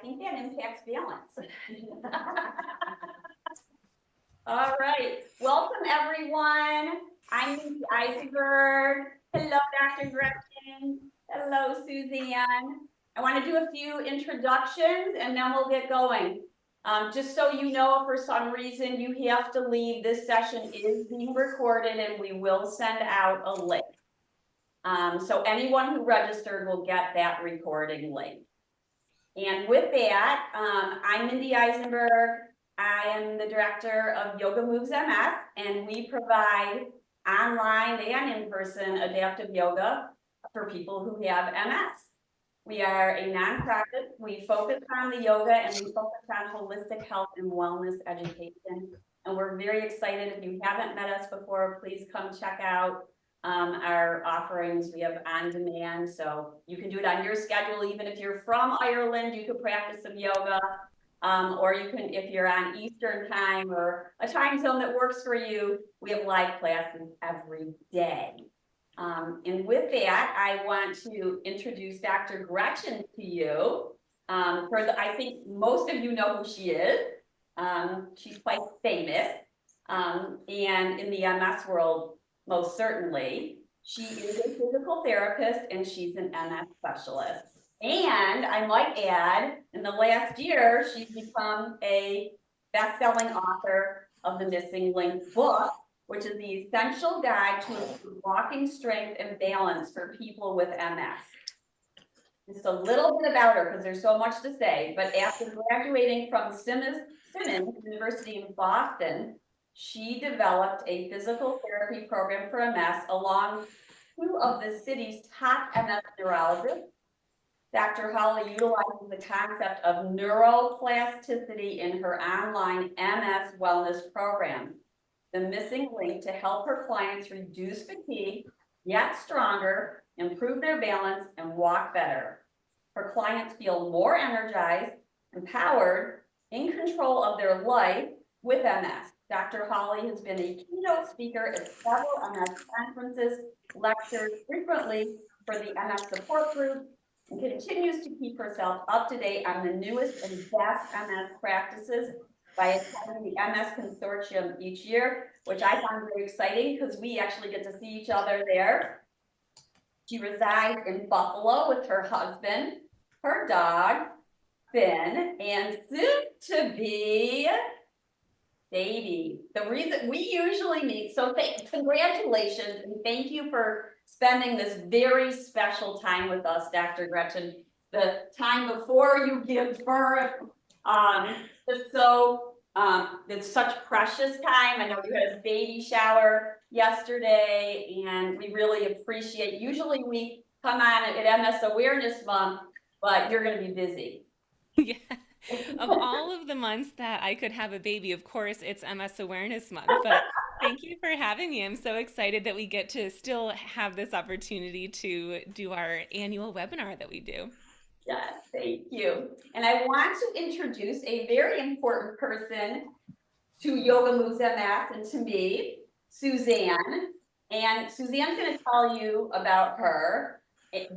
think that impacts balance. All right, welcome everyone. I'm Mindy Eisenberg. Hello, Dr. Gretchen. Hello, Suzanne. I want to do a few introductions and then we'll get going. Just so you know, if for some reason you have to leave, this session is being recorded and we will send out a link. So anyone who registered will get that recording link. And with that, I'm Mindy Eisenberg. I am the director of Yoga Moves MS, and we provide online and in-person adaptive yoga for people who have MS. We are a nonprofit. We focus on the yoga and we focus on holistic health and wellness education. And we're very excited. If you haven't met us before, please come check out our offerings. We have on demand, so you can do it on your schedule. Even if you're from Ireland, you could practice some yoga, or you can, if you're on Eastern time or a time zone that works for you, we have live classes every day. And with that, I want to introduce Dr. Gretchen to you. I think most of you know who she is. She's quite famous, and in the MS world, most certainly. She is a physical therapist and she's an MS specialist. And I might add, in the last year, she's become a best-selling author of the Missing Link book, which is the essential guide to walking strength and balance for people with MS. Just a little bit about her, because there's so much to say, but after graduating from Simmons University in Boston, she developed a physical therapy program for MS along two of the city's top MS neurologists. Dr. Holly utilizes the concept of neuroplasticity in her online MS wellness program, The Missing Link, to help her clients reduce fatigue, get stronger, improve their balance, and walk better. Her clients feel more energized, empowered, in control of their life with MS. Dr. Holly has been a keynote speaker at several MS conferences, lectures frequently for the MS support group, and continues to keep herself up to date on the newest and best MS practices by attending the MS Consortium each year, which I found very exciting because we actually get to see each other there. She resides in Buffalo with her husband, her dog, Finn, and soon to be baby. The reason we usually meet, so congratulations and thank you for spending this very special time with us, Dr. Gretchen. The time before you give birth, it's such precious time. I know you had a baby shower yesterday, and we really appreciate. Usually we come on at MS Awareness Month, but you're going to be busy. Yeah. Of all of the months that I could have a baby, of course, it's MS Awareness Month. But thank you for having me. I'm so excited that we get to still have this opportunity to do our annual webinar that we do. Yes, thank you. And I want to introduce a very important person to Yoga Moves MS and to me, Suzanne. And Suzanne's going to tell you about her.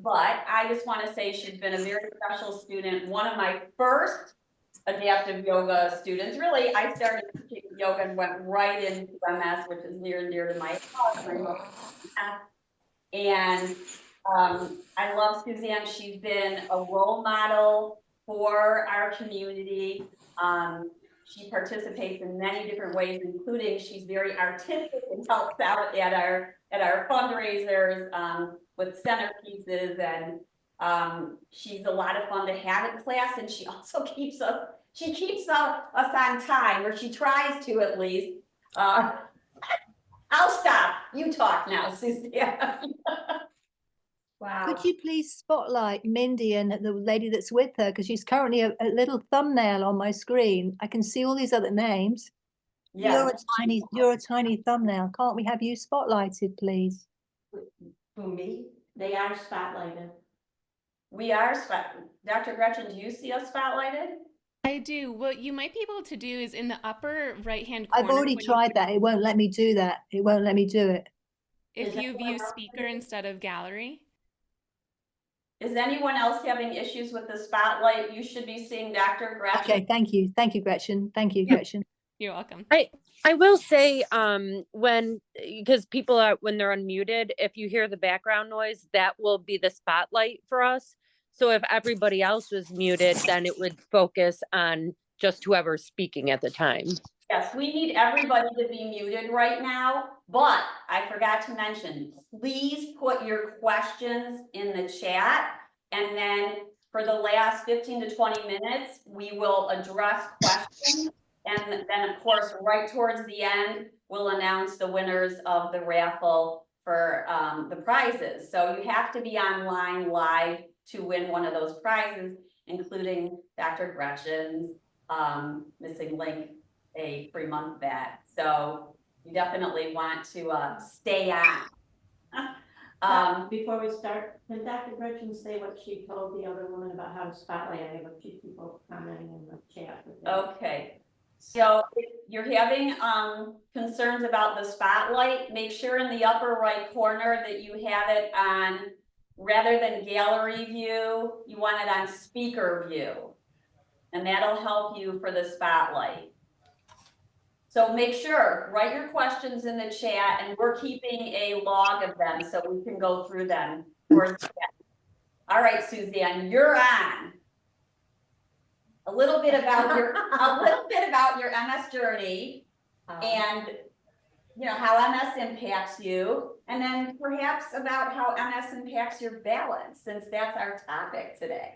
But I just want to say she's been a very special student. One of my first adaptive yoga students. Really, I started teaching yoga and went right into MS, which is near and dear to my heart. And I love Suzanne. She's been a role model for our community. She participates in many different ways, including she's very artistic and helps out at our fundraisers with centerpieces, and she's a lot of fun to have in class. And she also keeps us on time, or she tries to at least. I'll stop. You talk now, Suzanne. Wow. Could you please spotlight Mindy and the lady that's with her? Because she's currently a little thumbnail on my screen. I can see all these other names. Yeah. You're a tiny thumbnail. Can't we have you spotlighted, please? Who, me? They are spotlighted. We are spotlighted. Dr. Gretchen, do you see us spotlighted? I do. What you might be able to do is in the upper right-hand corner. I've already tried that. It won't let me do that. It won't let me do it. If you view speaker instead of gallery. Is anyone else having issues with the spotlight? You should be seeing Dr. Gretchen. Okay, thank you. Thank you, Gretchen. Thank you, Gretchen. You're welcome. I will say, because people are, when they're unmuted, if you hear the background noise, that will be the spotlight for us. So if everybody else was muted, then it would focus on just whoever's speaking at the time. Yes, we need everybody to be muted right now, but I forgot to mention, please put your questions in the chat. And then for the last 15 to 20 minutes, we will address questions. And then of course, right towards the end, we'll announce the winners of the raffle for the prizes. So you have to be online live to win one of those prizes, including Dr. Gretchen's missing link, a free month back. So you definitely want to stay on. Before we start, can Dr. Gretchen say what she told the other woman about how to spotlight? I have a few people commenting in the chat. Okay. So if you're having concerns about the spotlight, make sure in the upper right corner that you have it on, rather than gallery view, you want it on speaker view. And that'll help you for the spotlight. So make sure, write your questions in the chat, and we're keeping a log of them so we can go through them. All right, Suzanne, you're on. A little bit about your MS journey, and how MS impacts you, and then perhaps about how MS impacts your balance, since that's our topic today.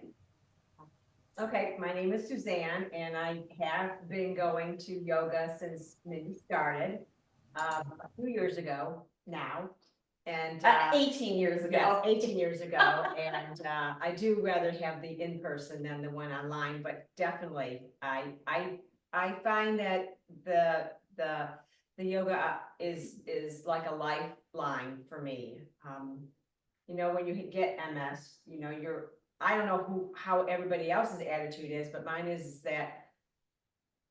Okay, my name is Suzanne, and I have been going to yoga since Mindy started a few years ago now, and 18 years ago. Yes, 18 years ago, and I do rather have the in-person than the one online, but definitely I find that the yoga is like a lifeline for me. When you get MS, I don't know how everybody else's attitude is, but mine is that,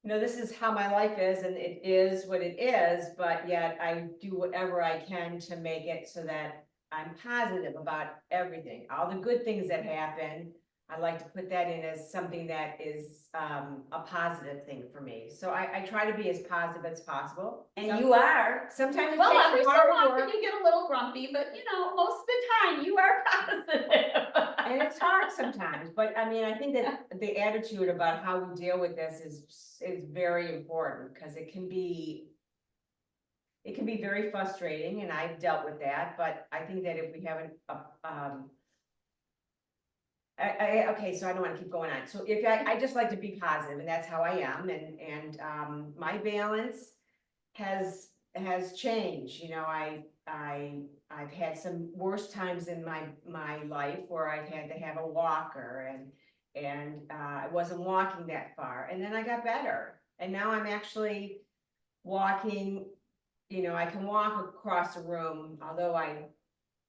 this is how my life is, and it is what it is, but yet I do whatever I can to make it so that I'm positive about everything. All the good things that happen, I like to put that in as something that is a positive thing for me. So I try to be as positive as possible. And you are. Sometimes it Well, takes every so hard often work. you get a little grumpy, but most of the time you are positive. And it's hard sometimes, but I mean, I think that the attitude about how we deal with this is very important, because it can be very frustrating, and I've dealt with that. But I think that if we haven't, okay, so I don't want to keep going on. So if I just like to be positive, and that's how I am, and my balance has changed. I've had some worse times in my life where I've had to have a walker, and I wasn't walking that far, and then I got better, and now I'm actually walking. I can walk across a room, although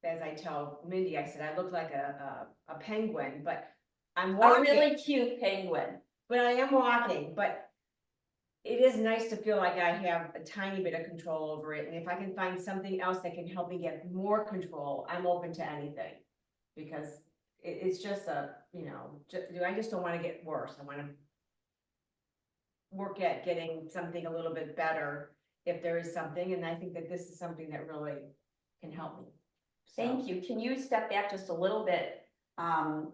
as I tell Mindy, I said I look like a penguin, but I'm walking. A really cute penguin. But I am walking, but it is nice to feel like I have a tiny bit of control over it. And if I can find something else that can help me get more control, I'm open to anything, because it's just I just don't want to get worse. I want to work at getting something a little bit better if there is something. And I think that this is something that really can help me. Thank you. Can you step back just a little bit? How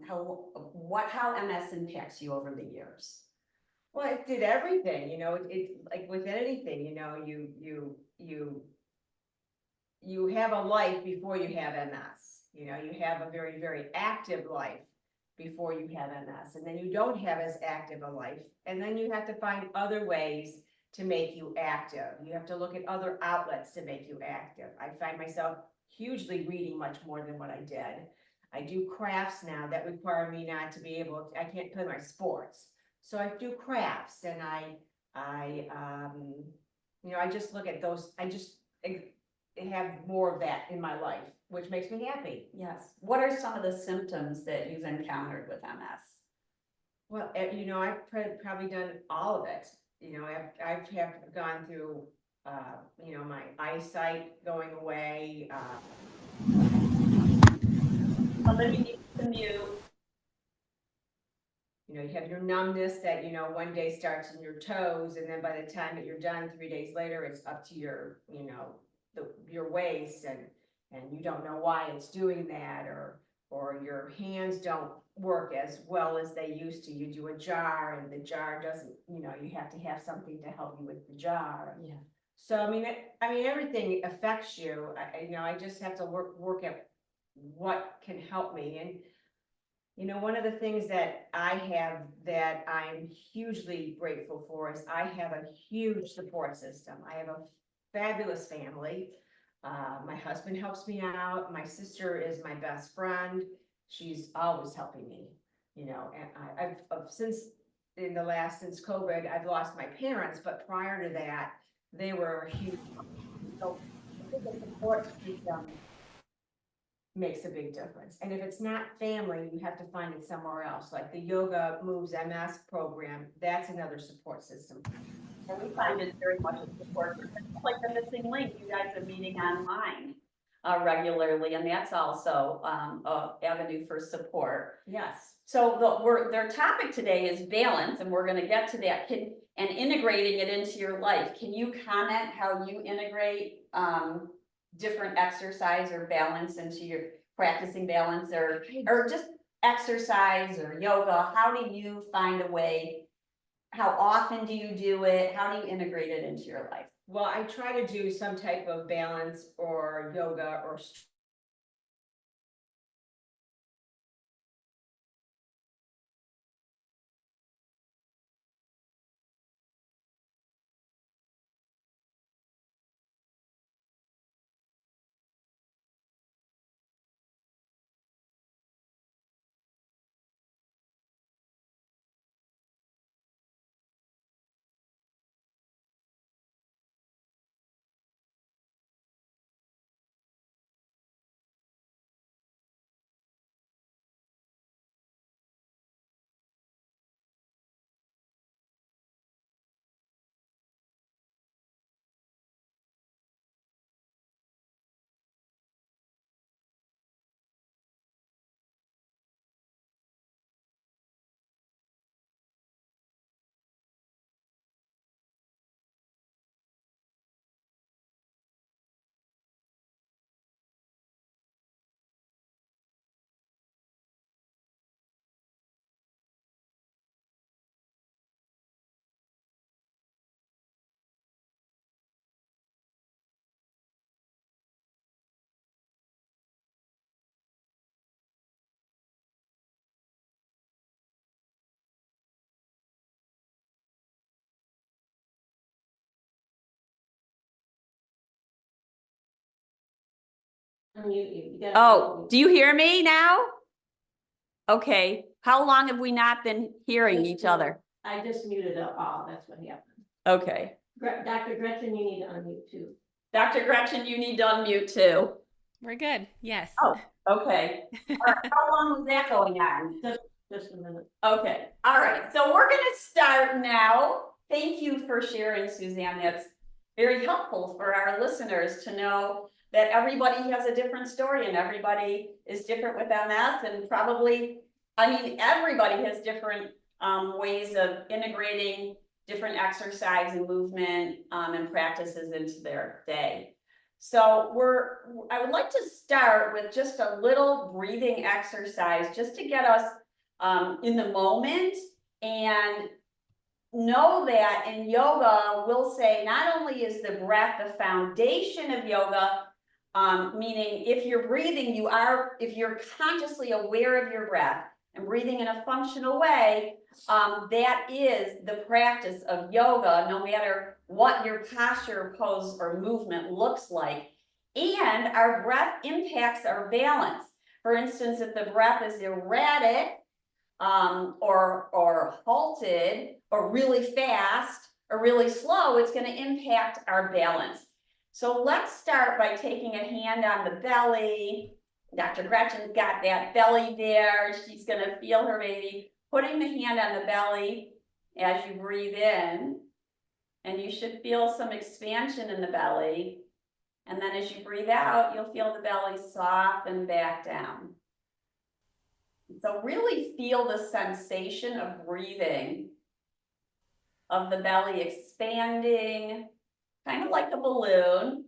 MS impacts you over the years? Well, it did everything, it like with anything, you have a life before you have MS. You have a very, very active life before you have MS, and then you don't have as active a life, and then you have to find other ways to make you active. You have to look at other outlets to make you active. I find myself hugely reading much more than what I did. I do crafts now that require me not to be able to, I can't play my sports. So I do crafts, and I just look at those. I just have more of that in my life, which makes me happy. Yes. What are some of the symptoms that you've encountered with MS? Well, I've probably done all of it. I've gone through, my eyesight going away. to mute. You know, you have your numbness that, you know, one day starts in your toes, and then by the time that you're done, 3 days later, it's up to your, you know, your waist, and you don't know why it's doing that, or your hands don't work as well as they used to. You do a jar and the jar doesn't, you know, you have to have something to help you with the jar. Yeah. So, I mean, everything affects you. You know, I just have to work at what can help me. And, you know, one of the things that I have that I'm hugely grateful for is I have a huge support system. I have a fabulous family. My husband helps me out. My sister is my best friend. She's always helping me, you know, and since COVID, I've lost my parents, but prior to that, they were huge. So I think the support system makes a big difference. And if it's not family, you have to find it somewhere else, like the Yoga Moves MS program. That's another support system. And we find it very much a support. It's like the missing link. You guys are meeting online regularly, and that's also an avenue for support. Yes. So their topic today is balance, and we're going to get to that, and integrating it into your life. Can you comment how you integrate different exercise or balance into your practicing balance, or just exercise or yoga? How do you find a way? How often do you do it? How do you integrate it into your life? Well, I try to do some type of balance or yoga or You gotta. Oh, do you hear me now? Okay. How long have we not been hearing each other? I just muted up all, that's what happened. Okay. Dr. Gretchen, you need to unmute too. Dr. Gretchen, you need to unmute too. We're good. Yes. Oh, okay. All right. How long was that going on? Just a minute. Okay. All right. So we're going to start now. Thank you for sharing, Suzanne. That's very helpful for our listeners to know that everybody has a different story and everybody is different with MS, and probably, I mean, everybody has different ways of integrating different exercise and movement and practices into their day. So I would like to start with just a little breathing exercise just to get us in the moment, and know that in yoga, we'll say not only is the breath the foundation of yoga, meaning if you're breathing, if you're consciously aware of your breath and breathing in a functional way, that is the practice of yoga, no matter what your posture, pose, or movement looks like. And our breath impacts our balance. For instance, if the breath is erratic, or halted, or really fast, or really slow, it's going to impact our balance. So let's start by taking a hand on the belly. Dr. Gretchen's got that belly there. She's going to feel her baby. Putting the hand on the belly as you breathe in, and you should feel some expansion in the belly. And then as you breathe out, you'll feel the belly soften back down. So really feel the sensation of breathing, of the belly expanding, kind of like a balloon,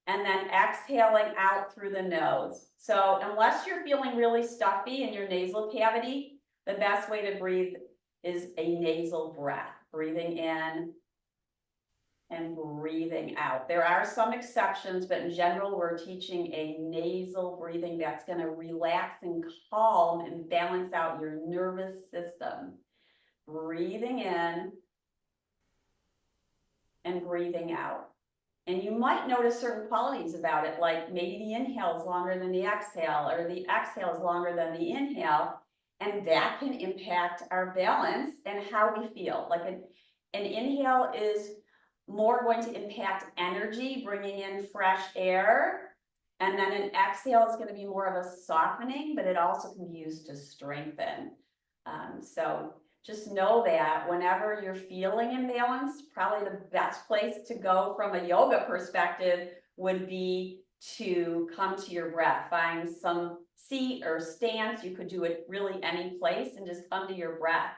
and then exhaling out through the nose. So unless you're feeling really stuffy in your nasal cavity, the best way to breathe is a nasal breath, breathing in and breathing out. There are some exceptions, but in general, we're teaching a nasal breathing that's going to relax and calm and balance out your nervous system. Breathing in and breathing out. And you might notice certain qualities about it, like maybe the inhale is longer than the exhale, or the exhale is longer than the inhale. And that can impact our balance and how we feel. Like an inhale is more going to impact energy, bringing in fresh air. And then an exhale is going to be more of a softening, but it also can be used to strengthen. So just know that whenever you're feeling imbalanced, probably the best place to go from a yoga perspective would be to come to your breath. Find some seat or stance. You could do it really any place and just come to your breath.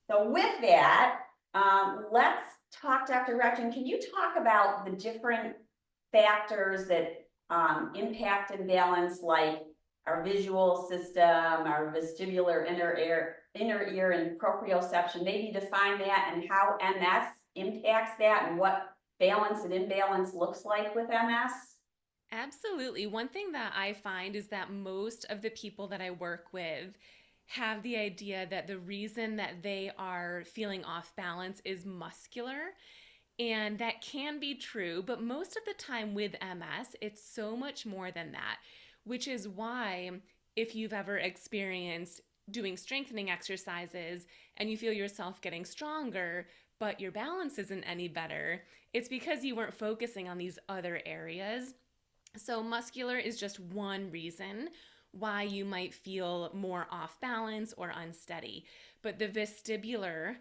So with that, let's talk, Dr. Gretchen, can you talk about the different factors that impact imbalance, like our visual system, our vestibular inner ear and proprioception, maybe define that and how MS impacts that and what balance and imbalance looks like with MS? Absolutely. One thing that I find is that most of the people that I work with have the idea that the reason that they are feeling off balance is muscular. And that can be true, but most of the time with MS, it's so much more than that, which is why if you've ever experienced doing strengthening exercises and you feel yourself getting stronger, but your balance isn't any better, it's because you weren't focusing on these other areas. So, muscular is just one reason why you might feel more off balance or unsteady. But the vestibular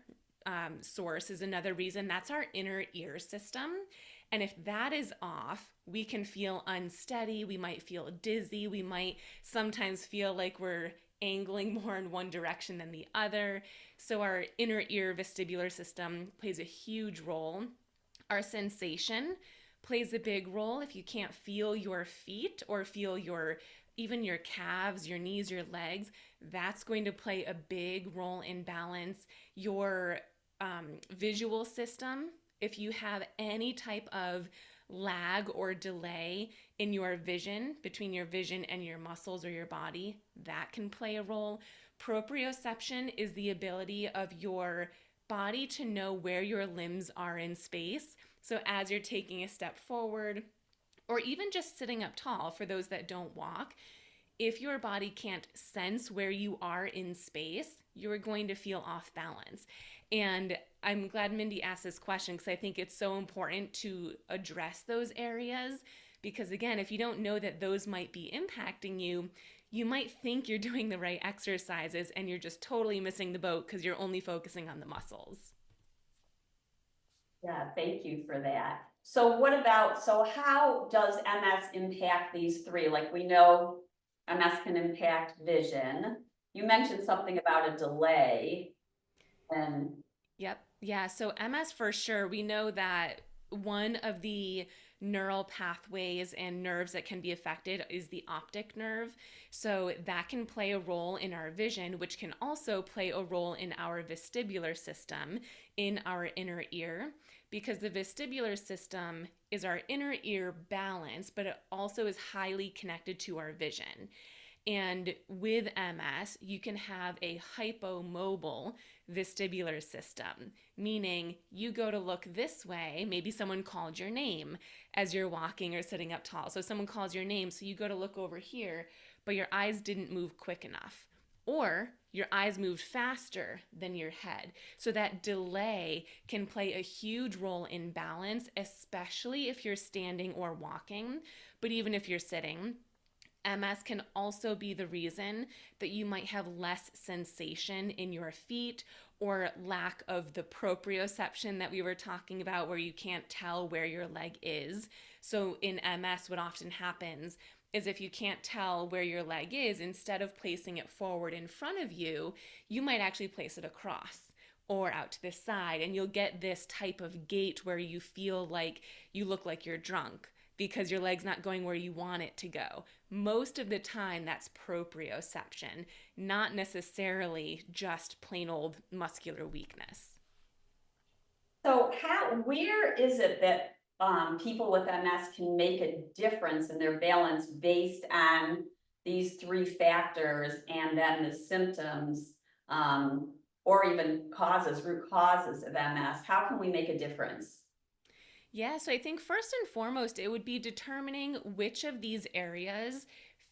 source is another reason. That's our inner ear system. And if that is off, we can feel unsteady. We might feel dizzy. We might sometimes feel like we're angling more in one direction than the other. So, our inner ear vestibular system plays a huge role. Our sensation plays a big role. If you can't feel your feet or feel even your calves, your knees, your legs, that's going to play a big role in balance. Your visual system, if you have any type of lag or delay in your vision, between your vision and your muscles or your body, that can play a role. Proprioception is the ability of your body to know where your limbs are in space. So as you're taking a step forward, or even just sitting up tall for those that don't walk, if your body can't sense where you are in space, you're going to feel off balance. And I'm glad Mindy asked this question because I think it's so important to address those areas. Because again, if you don't know that those might be impacting you, you might think you're doing the right exercises and you're just totally missing the boat because you're only focusing on the muscles. Yeah, thank you for that. So how does MS impact these three? Like we know MS can impact vision. You mentioned something about a delay and Yep. Yeah. So MS for sure, we know that one of the neural pathways and nerves that can be affected is the optic nerve. So that can play a role in our vision, which can also play a role in our vestibular system in our inner ear, because the vestibular system is our inner ear balance, but it also is highly connected to our vision. And with MS, you can have a hypomobile vestibular system, meaning you go to look this way, maybe someone called your name as you're walking or sitting up tall. So someone calls your name, so you go to look over here, but your eyes didn't move quick enough. Or your eyes moved faster than your head. So that delay can play a huge role in balance, especially if you're standing or walking, but even if you're sitting. MS can also be the reason that you might have less sensation in your feet or lack of the proprioception that we were talking about, where you can't tell where your leg is. So in MS, what often happens is if you can't tell where your leg is, instead of placing it forward in front of you, you might actually place it across or out to the side, and you'll get this type of gait where you feel like you look like you're drunk because your leg's not going where you want it to go. Most of the time, that's proprioception, not necessarily just plain old muscular weakness. So where is it that people with MS can make a difference in their balance based on these three factors and then the symptoms, or even root causes of MS? How can we make a difference? Yeah, so I think first and foremost, it would be determining which of these areas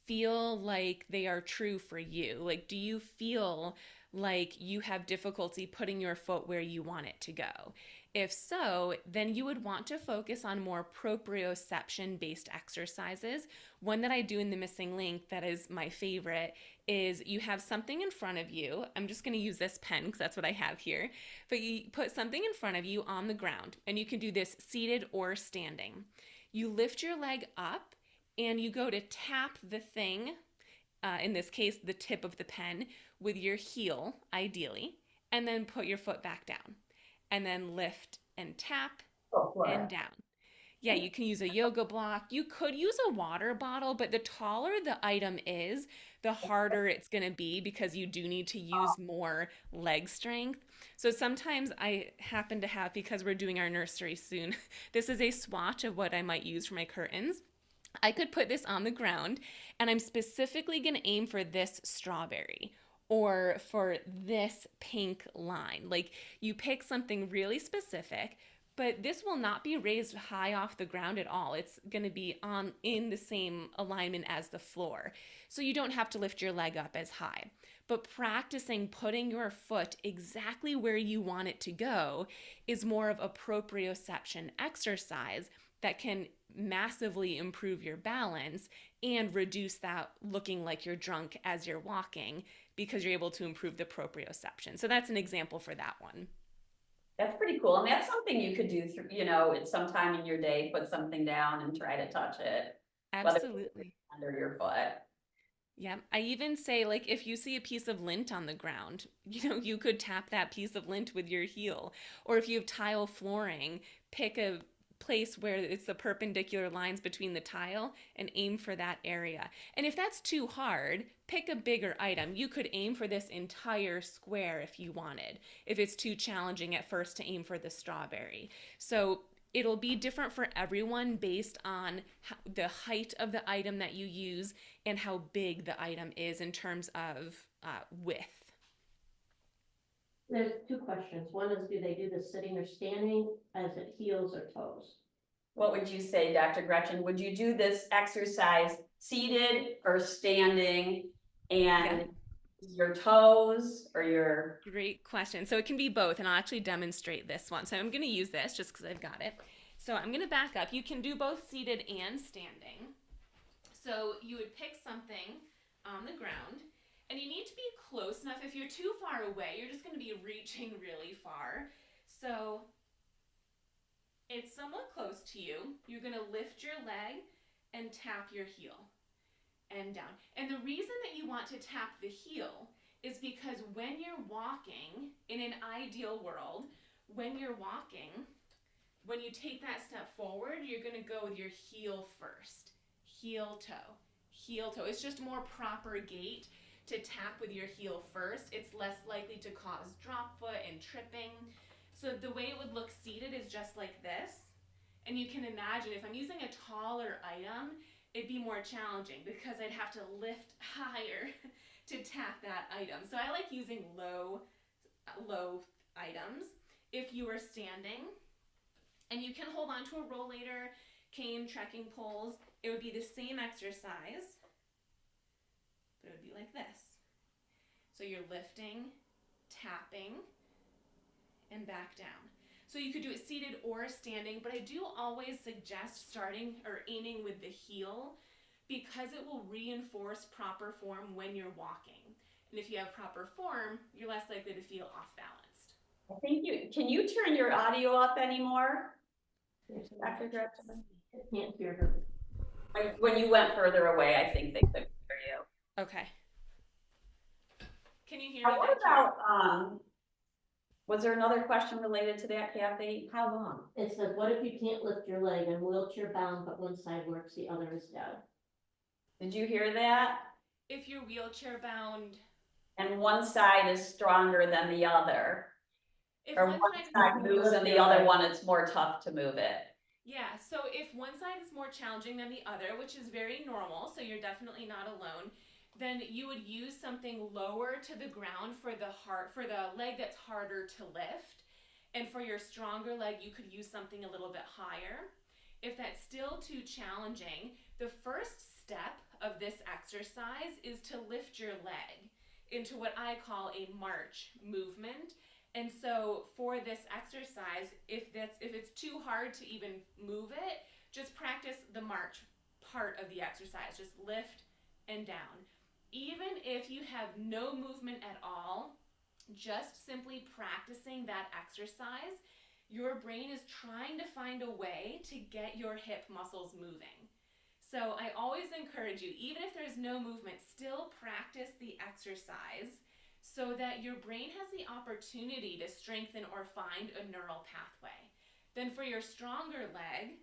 feel like they are true for you. Like, do you feel like you have difficulty putting your foot where you want it to go? If so, then you would want to focus on more proprioception based exercises. One that I do in the missing link that is my favorite is you have something in front of you. I'm just going to use this pen because that's what I have here. But you put something in front of you on the ground, and you can do this seated or standing. You lift your leg up and you go to tap the thing, in this case, the tip of the pen, with your heel, ideally, and then put your foot back down. And then lift and tap and down. Yeah, you can use a yoga block. You could use a water bottle, but the taller the item is, the harder it's going to be because you do need to use more leg strength. So sometimes I happen to have, because we're doing our nursery soon, this is a swatch of what I might use for my curtains. I could put this on the ground and I'm specifically going to aim for this strawberry or for this pink line. Like, you pick something really specific, but this will not be raised high off the ground at all. It's going to be in the same alignment as the floor. So you don't have to lift your leg up as high. But practicing putting your foot exactly where you want it to go is more of a proprioception exercise that can massively improve your balance and reduce that looking like you're drunk as you're walking, because you're able to improve the proprioception. So that's an example for that one. That's pretty cool. And that's something you could do through, at some time in your day, put something down and try to touch it. Absolutely. Under your foot. Yeah. I even say, like, if you see a piece of lint on the ground, you could tap that piece of lint with your heel. Or if you have tile flooring, pick a place where it's the perpendicular lines between the tile and aim for that area. And if that's too hard, pick a bigger item. You could aim for this entire square if you wanted, if it's too challenging at first to aim for the strawberry. So it'll be different for everyone based on the height of the item that you use and how big the item is in terms of width. There's two questions. One is, do they do the sitting or standing as it heels or toes? What would you say, Dr. Gretchen? Would you do this exercise seated or standing, and your toes or your... Great question. So it can be both, and I'll actually demonstrate this one. So I'm going to use this just because I've got it. So I'm going to back up. You can do both seated and standing. So you would pick something on the ground, and you need to be close enough. If you're too far away, you're just going to be reaching really far. So it's somewhat close to you. You're going to lift your leg and tap your heel and down. And the reason that you want to tap the heel is because when you're walking, in an ideal world, when you're walking, when you take that step forward, you're going to go with your heel first. Heel toe, heel toe. It's just more proper gait to tap with your heel first. It's less likely to cause drop foot and tripping. So the way it would look seated is just like this. And you can imagine if I'm using a taller item, it'd be more challenging because I'd have to lift higher to tap that item. So I like using low items. If you are standing, and you can hold on to a rollator, cane, trekking poles, it would be the same exercise, but it would be like this. So you're lifting, tapping, and back down. So you could do it seated or standing, but I do always suggest starting or aiming with the heel because it will reinforce proper form when you're walking. And if you have proper form, you're less likely to feel off balanced. Can you turn your audio up anymore? Dr. Gretchen? I can't hear her. When you went further away, I think they could hear you. Okay. Can you hear me What back here? about, was there another question related to that, Kathy? How long? It says, what if you can't lift your leg and wheelchair bound, but one side works, the other is down? Did you hear that? If you're wheelchair bound, And one side is stronger than the other. if Or one one side side moves and the other one, it's more tough to move it. Yeah, so if one side is more challenging than the other, which is very normal, so you're definitely not alone, then you would use something lower to the ground for the leg that's harder to lift. And for your stronger leg, you could use something a little bit higher. If that's still too challenging, the first step of this exercise is to lift your leg into what I call a march movement. And so for this exercise, if it's too hard to even move it, just practice the march part of the exercise. Just lift and down. Even if you have no movement at all, just simply practicing that exercise, your brain is trying to find a way to get your hip muscles moving. So I always encourage you, even if there's no movement, still practice the exercise so that your brain has the opportunity to strengthen or find a neural pathway. Then for your stronger leg,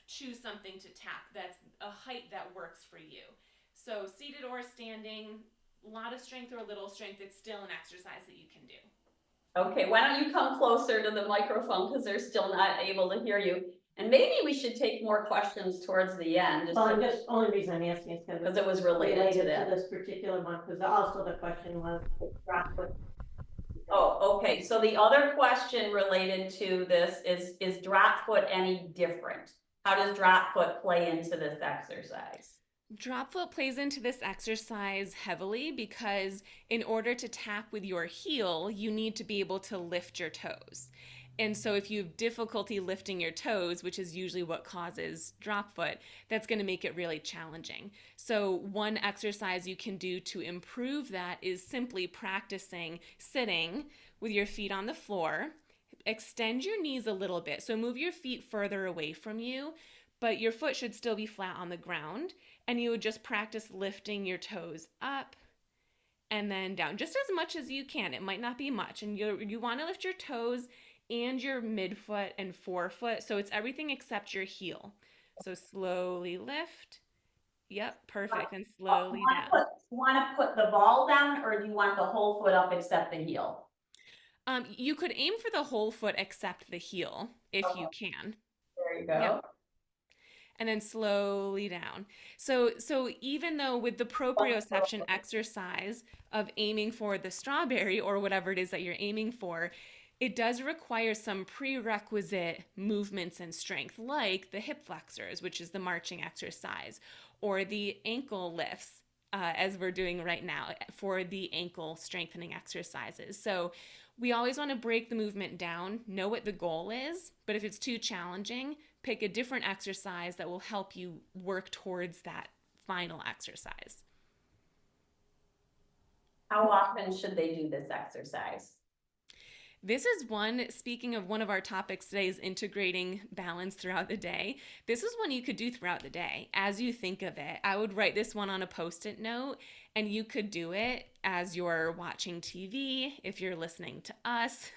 choose something to tap that's a height that works for you. So seated or standing, a lot of strength or a little strength, it's still an exercise that you can do. Okay, why don't you come closer to the microphone because they're still not able to hear you. And maybe we should take more questions towards the end. Well, I'm just, only reason I'm asking is because it was related to that. this particular one, because also the question was drop foot. Oh, okay, so the other question related to this is drop foot any different? How does drop foot play into this exercise? Drop foot plays into this exercise heavily because in order to tap with your heel, you need to be able to lift your toes. And so if you have difficulty lifting your toes, which is usually what causes drop foot, that's going to make it really challenging. So one exercise you can do to improve that is simply practicing sitting with your feet on the floor. Extend your knees a little bit. So move your feet further away from you, but your foot should still be flat on the ground. And you would just practice lifting your toes up and then down, just as much as you can. It might not be much. And you want to lift your toes and your midfoot and forefoot. So it's everything except your heel. So slowly lift. Yep, perfect. And slowly down. Want to put the ball down, or do you want the whole foot up except the heel? You could aim for the whole foot except the heel if you can. There you go. Yep. And then slowly down. So even though with the proprioception exercise of aiming for the strawberry or whatever it is that you're aiming for, it does require some prerequisite movements and strength, like the hip flexors, which is the marching exercise, or the ankle lifts, as we're doing right now for the ankle strengthening exercises. So we always want to break the movement down, know what the goal is, but if it's too challenging, pick a different exercise that will help you work towards that final exercise. How often should they do this exercise? This is one, speaking of one of our topics today is integrating balance throughout the day. This is one you could do throughout the day as you think of it. I would write this one on a Post-it note and you could do it as you're watching TV, if you're listening to us.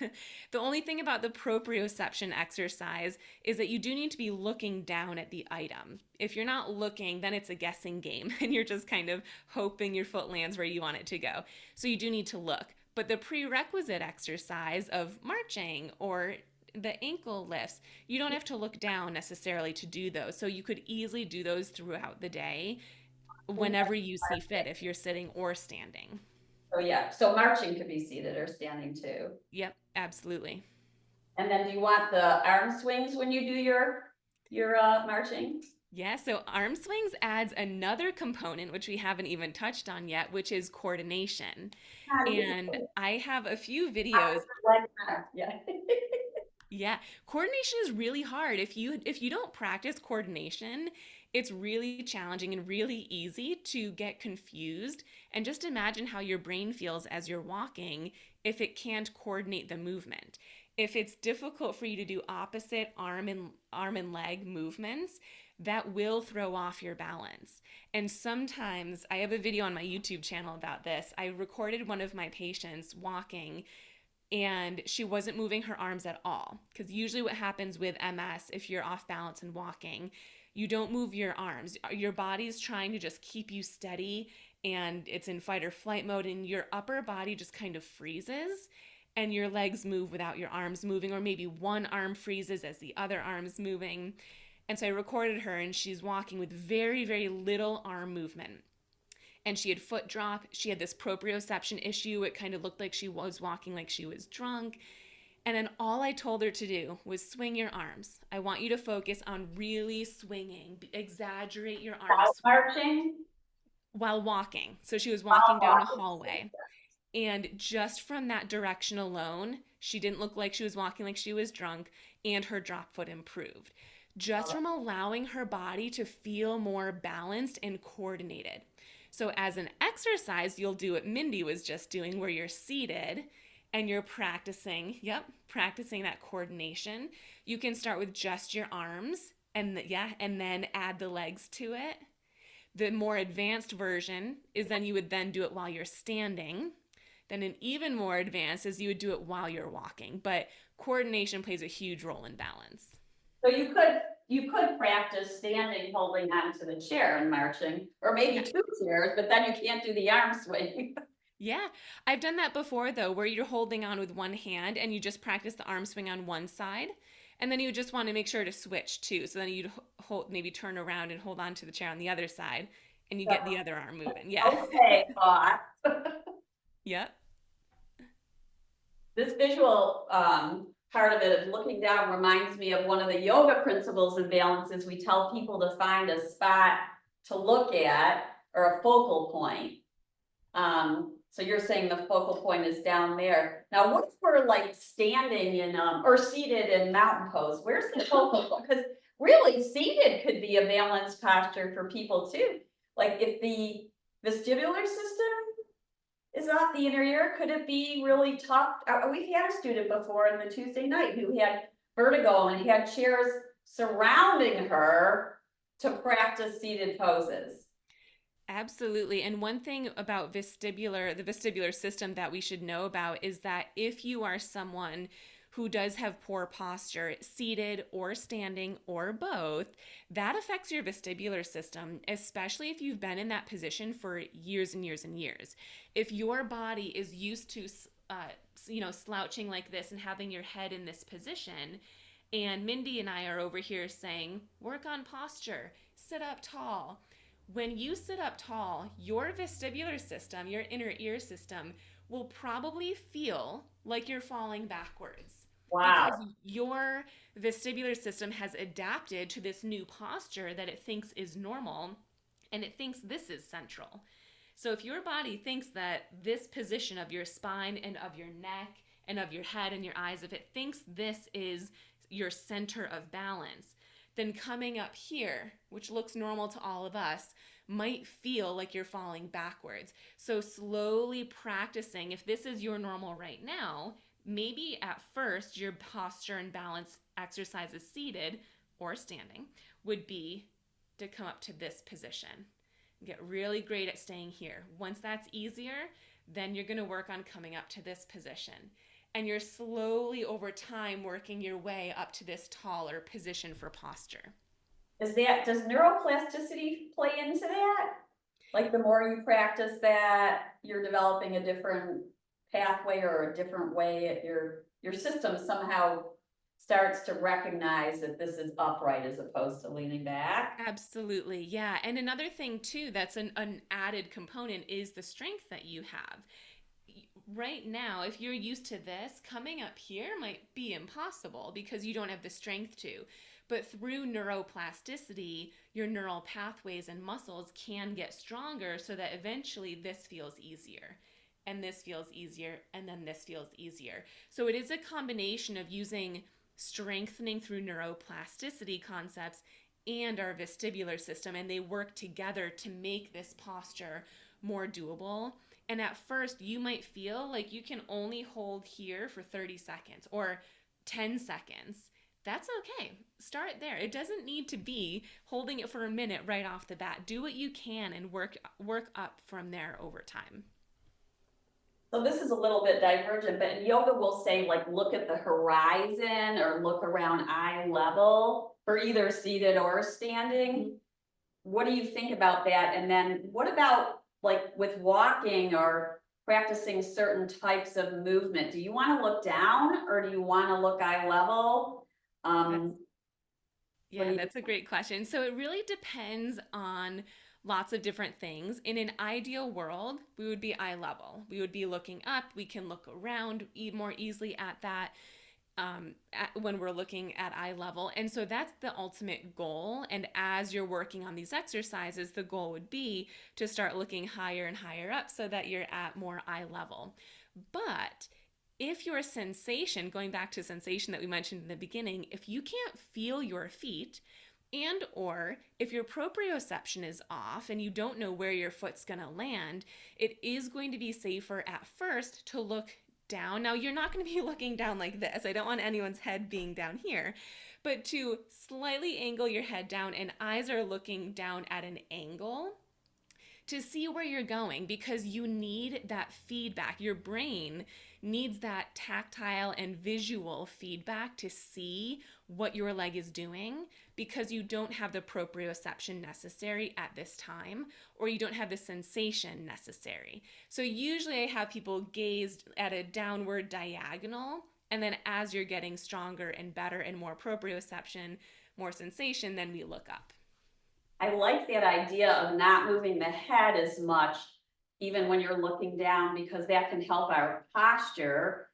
The only thing about the proprioception exercise is that you do need to be looking down at the item. If you're not looking, then it's a guessing game and you're just kind of hoping your foot lands where you want it to go. So you do need to look. But the prerequisite exercise of marching or the ankle lifts, you don't have to look down necessarily to do those. So you could easily do those throughout the day whenever you see fit, if you're sitting or standing. Oh yeah, so marching could be seated or standing too. Yep, absolutely. And then do you want the arm swings when you do your marching? Yeah, so arm swings adds another component, which we haven't even touched on yet, which is coordination. And I have a few videos. Yeah. Yeah, coordination is really hard. If you don't practice coordination, it's really challenging and really easy to get confused. And just imagine how your brain feels as you're walking if it can't coordinate the movement. If it's difficult for you to do opposite arm and leg movements, that will throw off your balance. And sometimes I have a video on my YouTube channel about this. I recorded one of my patients walking and she wasn't moving her arms at all. Because usually what happens with MS, if you're off balance and walking, you don't move your arms. Your body's trying to just keep you steady and it's in fight or flight mode, and your upper body just kind of freezes and your legs move without your arms moving, or maybe one arm freezes as the other arm's moving. And so I recorded her and she's walking with very, very little arm movement. And she had foot drop. She had this proprioception issue. It kind of looked like she was walking like she was drunk. And then all I told her to do was swing your arms. I want you to focus on really swinging. Exaggerate your arms. Marching? While walking. So she was walking down a hallway. And just from that direction alone, she didn't look like she was walking like she was drunk, and her drop foot improved. Just from allowing her body to feel more balanced and coordinated. So as an exercise, you'll do what Mindy was just doing, where you're seated and you're practicing that coordination. You can start with just your arms and then add the legs to it. The more advanced version is then you would then do it while you're standing. Then an even more advanced is you would do it while you're walking. But coordination plays a huge role in balance. So you could practice standing, holding onto the chair and marching, or maybe two chairs, but then you can't do the arm swing. Yeah, I've done that before though, where you're holding on with one hand and you just practice the arm swing on one side. And then you just want to make sure to switch too. So then you'd maybe turn around and hold on to the chair on the other side and you get the other arm moving. Yeah. Okay, boss. Yep. This visual part of it of looking down reminds me of one of the yoga principles and balances. We tell people to find a spot to look at or a focal point. So you're saying the focal point is down there. Now, what if we're like standing in or seated in mountain pose? Where's the focal point? Because really seated could be a balanced posture for people too. Like if the vestibular system is off the inner ear, could it be really tough? We've had a student before in the Tuesday night who had vertigo and he had chairs surrounding her to practice seated poses. Absolutely. And one thing about the vestibular system that we should know about is that if you are someone who does have poor posture, seated or standing or both, that affects your vestibular system, especially if you've been in that position for years and years and years. If your body is used to, slouching like this and having your head in this position, and Mindy and I are over here saying, work on posture, sit up tall. When you sit up tall, your vestibular system, your inner ear system, will probably feel like you're falling backwards. Wow. Because your vestibular system has adapted to this new posture that it thinks is normal, and it thinks this is central. So if your body thinks that this position of your spine and of your neck and of your head and your eyes, if it thinks this is your center of balance, then coming up here, which looks normal to all of us, might feel like you're falling backwards. So slowly practicing, if this is your normal right now, maybe at first your posture and balance exercises seated or standing would be to come up to this position. Get really great at staying here. Once that's easier, then you're going to work on coming up to this position. And you're slowly over time working your way up to this taller position for posture. Does neuroplasticity play into that? Like the more you practice that, you're developing a different pathway or a different way. Your system somehow starts to recognize that this is upright as opposed to leaning back. Absolutely, yeah. And another thing too that's an added component is the strength that you have. Right now, if you're used to this, coming up here might be impossible because you don't have the strength to. But through neuroplasticity, your neural pathways and muscles can get stronger so that eventually this feels easier. And this feels easier, and then this feels easier. So it is a combination of using strengthening through neuroplasticity concepts and our vestibular system, and they work together to make this posture more doable. And at first, you might feel like you can only hold here for 30 seconds or 10 seconds, that's okay. Start there. It doesn't need to be holding it for a minute right off the bat. Do what you can and work up from there over time. So this is a little bit divergent, but in yoga we'll say like look at the horizon or look around eye level for either seated or standing. What do you think about that? And then what about like with walking or practicing certain types of movement? Do you want to look down or do you want to look eye level? Yeah, that's a great question. So it really depends on lots of different things. In an ideal world, we would be eye level. We would be looking up. We can look around more easily at that when we're looking at eye level. And so that's the ultimate goal. And as you're working on these exercises, the goal would be to start looking higher and higher up so that you're at more eye level. But if your sensation, going back to sensation that we mentioned in the beginning, if you can't feel your feet, and or if your proprioception is off and you don't know where your foot's going to land, it is going to be safer at first to look down. Now, you're not going to be looking down like this. I don't want anyone's head being down here, but to slightly angle your head down and eyes are looking down at an angle to see where you're going, because you need that feedback. Your brain needs that tactile and visual feedback to see what your leg is doing, because you don't have the proprioception necessary at this time, or you don't have the sensation necessary. So usually I have people gaze at a downward diagonal, and then as you're getting stronger and better and more proprioception, more sensation, then we look up. I like that idea of not moving the head as much, even when you're looking down, because that can help our posture.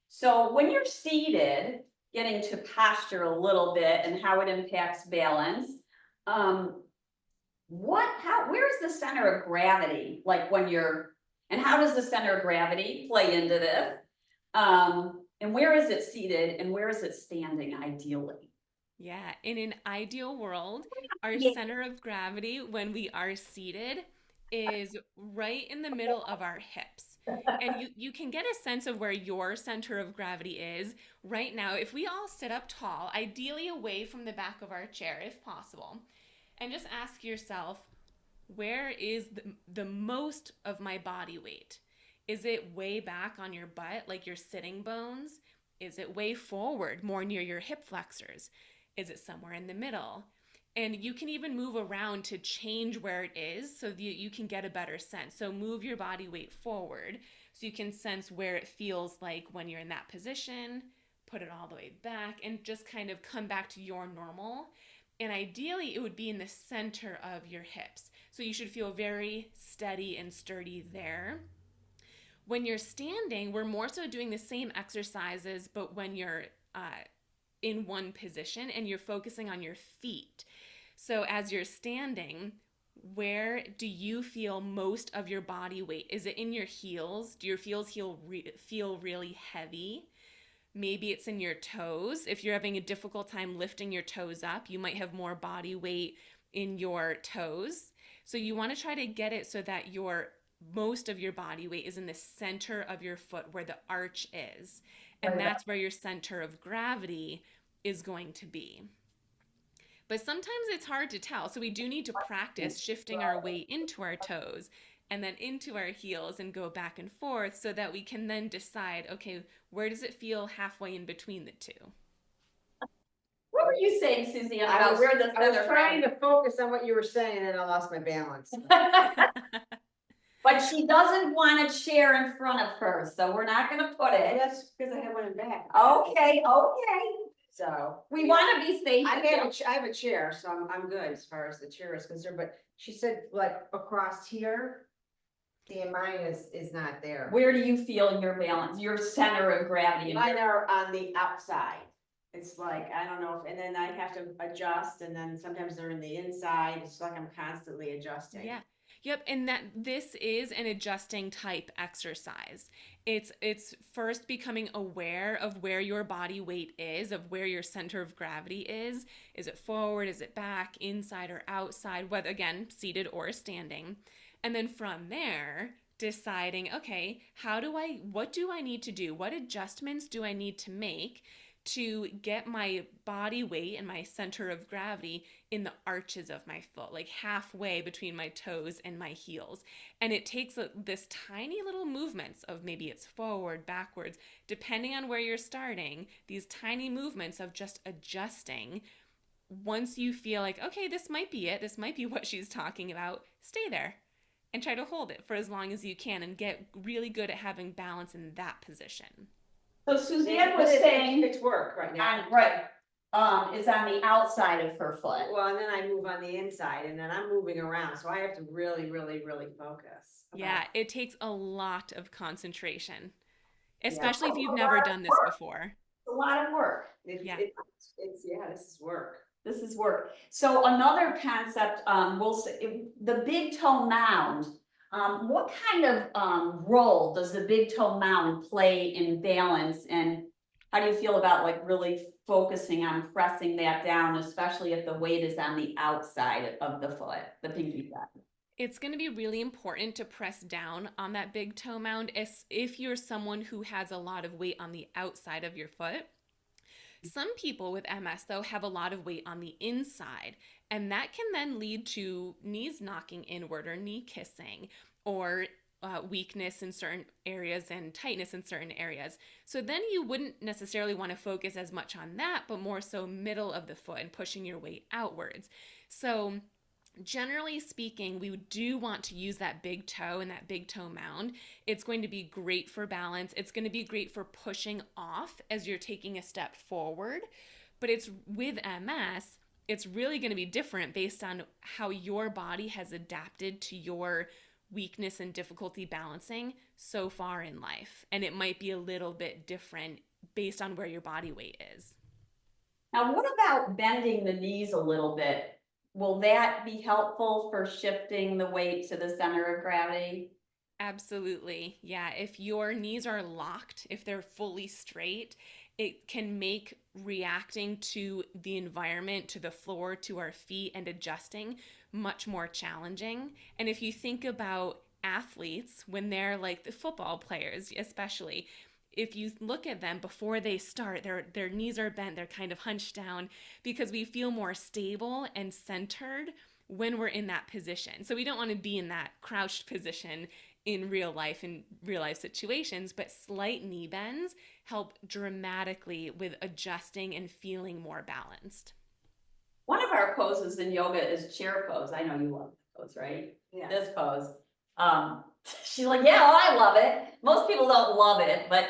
So when you're seated, getting to posture a little bit and how it impacts balance, where's the center of gravity? Like when and how does the center of gravity play into this? And where is it seated and where is it standing ideally? Yeah, in an ideal world, our center of gravity when we are seated is right in the middle of our hips. And you can get a sense of where your center of gravity is right now. If we all sit up tall, ideally away from the back of our chair if possible, and just ask yourself, where is the most of my body weight? Is it way back on your butt, like your sitting bones? Is it way forward, more near your hip flexors? Is it somewhere in the middle? And you can even move around to change where it is so that you can get a better sense. So move your body weight forward so you can sense where it feels like when you're in that position, put it all the way back, and just kind of come back to your normal. And ideally, it would be in the center of your hips. So you should feel very steady and sturdy there. When you're standing, we're more so doing the same exercises, but when you're in one position and you're focusing on your feet. So as you're standing, where do you feel most of your body weight? Is it in your heels? Do your heels feel really heavy? Maybe it's in your toes. If you're having a difficult time lifting your toes up, you might have more body weight in your toes. So you want to try to get it so that most of your body weight is in the center of your foot where the arch is. And that's where your center of gravity is going to be. But sometimes it's hard to tell. So we do need to practice shifting our weight into our toes and then into our heels and go back and forth so that we can then decide, okay, where does it feel halfway in between the two? What were you saying, Suzanne, about where the I was trying to focus on what you were saying and I lost my balance. But she doesn't want a chair in front of her, so we're not gonna put it. That's because I have one in back. Okay. So We wanna be safe. I have a chair, so I'm good as far as the chair is concerned, but she said like across here. See, mine is not there. Where do you feel your balance, your center of gravity? Mine are on the outside. It's like, I don't know, and then I have to adjust, and then sometimes they're in the inside. It's like I'm constantly adjusting. Yeah. Yep, and this is an adjusting type exercise. It's first becoming aware of where your body weight is, of where your center of gravity is. Is it forward, is it back, inside or outside, whether again, seated or standing. And then from there, deciding, okay, what do I need to do? What adjustments do I need to make to get my body weight and my center of gravity in the arches of my foot, like halfway between my toes and my heels? And it takes this tiny little movements of, maybe it's forward, backwards, depending on where you're starting, these tiny movements of just adjusting. Once you feel like, okay, this might be it, this might be what she's talking about, stay there and try to hold it for as long as you can and get really good at having balance in that position. So Suzanne was saying, It's work right now. is on the outside of her foot. Well, and then I move on the inside and then I'm moving around. So I have to really, really, really focus. Yeah, it takes a lot of concentration, especially if you've never done this before. It's a lot of work. This is work. This is work. So another concept, we'll say, the big toe mound. What kind of role does the big toe mound play in balance, and how do you feel about like really focusing on pressing that down, especially if the weight is on the outside of the foot, the pinky side? It's going to be really important to press down on that big toe mound if you're someone who has a lot of weight on the outside of your foot. Some people with MS, though, have a lot of weight on the inside, and that can then lead to knees knocking inward or knee kissing, or weakness in certain areas and tightness in certain areas. So then you wouldn't necessarily want to focus as much on that, but more so middle of the foot and pushing your weight outwards. So generally speaking, we do want to use that big toe and that big toe mound. It's going to be great for balance. It's going to be great for pushing off as you're taking a step forward. But it's with MS, it's really going to be different based on how your body has adapted to your weakness and difficulty balancing so far in life. And it might be a little bit different based on where your body weight is. Now, what about bending the knees a little bit? Will that be helpful for shifting the weight to the center of gravity? Absolutely. Yeah. If your knees are locked, if they're fully straight, it can make reacting to the environment, to the floor, to our feet, and adjusting much more challenging. And if you think about athletes, when they're like the football players, especially, if you look at them before they start, their knees are bent, they're kind of hunched down, because we feel more stable and centered when we're in that position. So we don't want to be in that crouched position in real life situations, but slight knee bends help dramatically with adjusting and feeling more balanced. One of our poses in yoga is chair pose. I know you love the pose, right? Yeah. This pose. She's like, yeah, well, I love it. Most people don't love it, but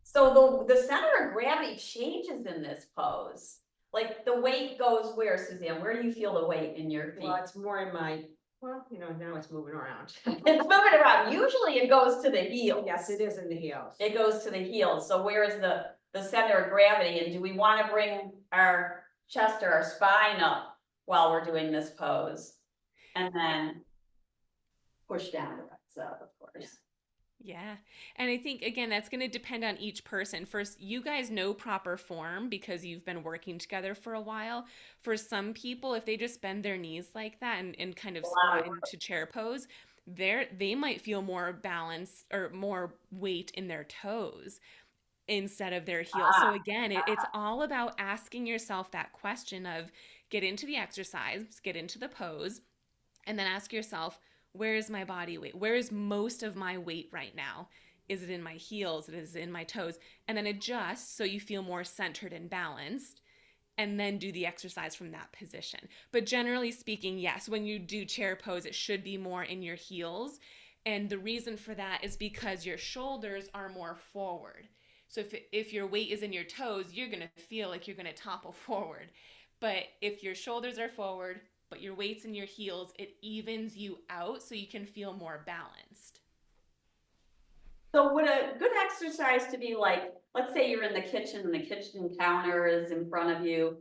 so the center of gravity changes in this pose. Like the weight goes where, Suzanne? Where do you feel the weight in your feet? Well, it's more in my, now it's moving around. It's moving around. Usually it goes to the heel. Yes, it is in the heels. It goes to the heels. So where is the center of gravity? And do we want to bring our chest or our spine up while we're doing this pose? And then push down the butts up, of course. Yeah. And I think, again, that's going to depend on each person. First, you guys know proper form because you've been working together for a while. For some people, if they just bend their knees like that and kind of squat into chair pose, they might feel more balance or more weight in their toes instead of their heels. So again, it's all about asking yourself that question of get into the exercise, get into the pose, and then ask yourself, where is my body weight? Where is most of my weight right now? Is it in my heels? Is it in my toes? And then adjust so you feel more centered and balanced, and then do the exercise from that position. But generally speaking, yes, when you do chair pose, it should be more in your heels. And the reason for that is because your shoulders are more forward. So if your weight is in your toes, you're going to feel like you're going to topple forward. But if your shoulders are forward, but your weight's in your heels, it evens you out so you can feel more balanced. So would a good exercise to be like, let's say you're in the kitchen and the kitchen counter is in front of you.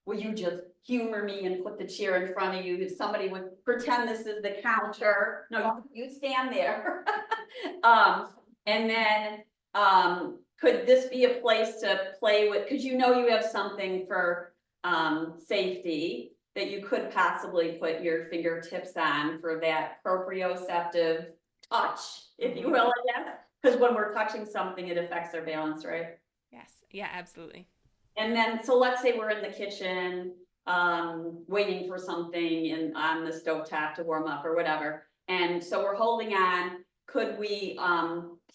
Will you just humor me and put the chair in front of you? If somebody would pretend this is the counter. No, you stand there. And then could this be a place to play with? Because you have something for safety that you could possibly put your fingertips on for that proprioceptive touch, if you will, I guess. Because when we're touching something, it affects our balance, right? Yes. Yeah, absolutely. And then, so let's say we're in the kitchen, waiting for something on the stovetop to warm up or whatever. And so we're holding on. Could we,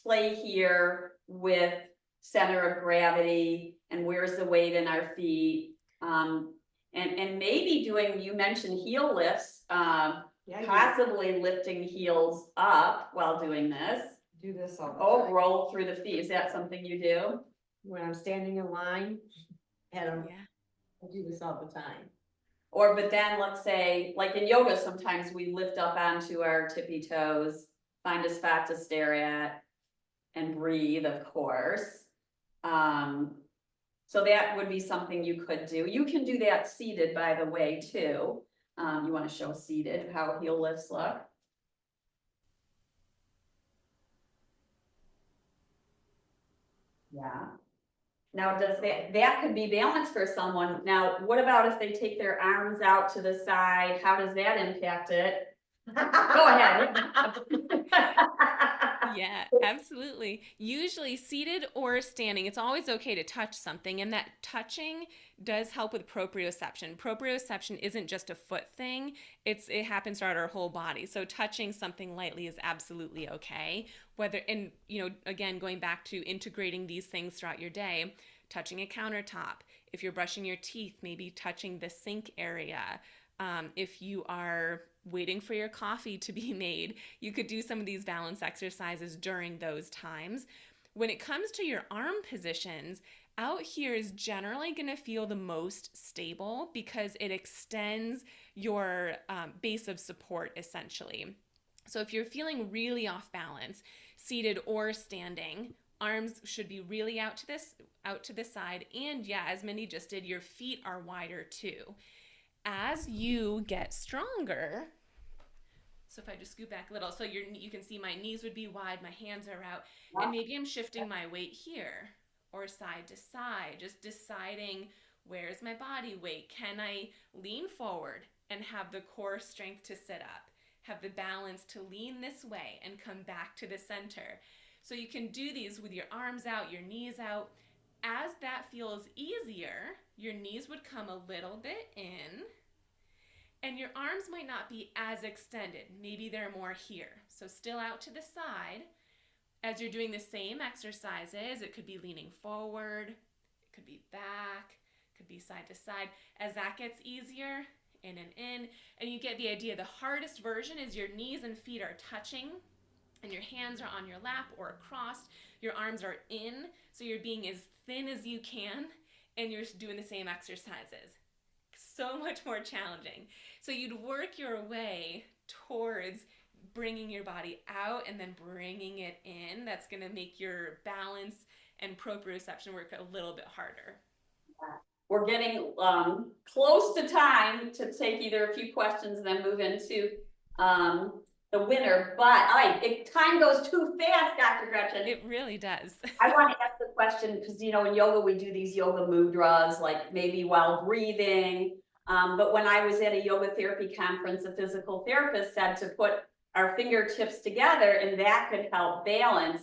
play here with center of gravity and where's the weight in our feet? And maybe doing, you mentioned heel lifts, Yeah, possibly lifting heels up while doing this. do this all the Oh, time. roll through the feet. Is that something you do? When I'm standing in line, and Yeah. I do this all the time. Or, but then let's say, like in yoga, sometimes we lift up onto our tippy toes, find a spot to stare at and breathe, of course. So that would be something you could do. You can do that seated, by the way, too. You want to show seated, how heel lifts look. Yeah. Now, does that could be balance for someone. Now, what about if they take their arms out to the side? How does that impact it? Go ahead. Yeah, absolutely. Usually seated or standing, it's always okay to touch something, and that touching does help with proprioception. Proprioception isn't just a foot thing, it happens throughout our whole body. So touching something lightly is absolutely okay. Whether, and again, going back to integrating these things throughout your day, touching a countertop, if you're brushing your teeth, maybe touching the sink area. If you are waiting for your coffee to be made, you could do some of these balance exercises during those times. When it comes to your arm positions, out here is generally going to feel the most stable because it extends your base of support essentially. So if you're feeling really off balance, seated or standing, arms should be really out to the side, and yeah, as Mindy just did, your feet are wider too. As you get stronger, so if I just scoot back a little, so you can see my knees would be wide, my hands are out, and maybe I'm shifting my weight here or side to side, just deciding where's my body weight. Can I lean forward and have the core strength to sit up, have the balance to lean this way and come back to the center. So you can do these with your arms out, your knees out. As that feels easier, your knees would come a little bit in, and your arms might not be as extended. Maybe they're more here. So still out to the side. As you're doing the same exercises, it could be leaning forward, it could be back, it could be side to side. As that gets easier, in and in, and you get the idea. The hardest version is your knees and feet are touching, and your hands are on your lap or across. Your arms are in, so you're being as thin as you can, and you're doing the same exercises. So much more challenging. So you'd work your way towards bringing your body out and then bringing it in. That's going to make your balance and proprioception work a little bit harder. We're getting close to time to take either a few questions and then move into the winner. But time goes too fast, Dr. Gretchen. It really does. I want to ask the question because, in yoga, we do these yoga mudras, like maybe while breathing. But when I was at a yoga therapy conference, a physical therapist said to put our fingertips together, and that could help balance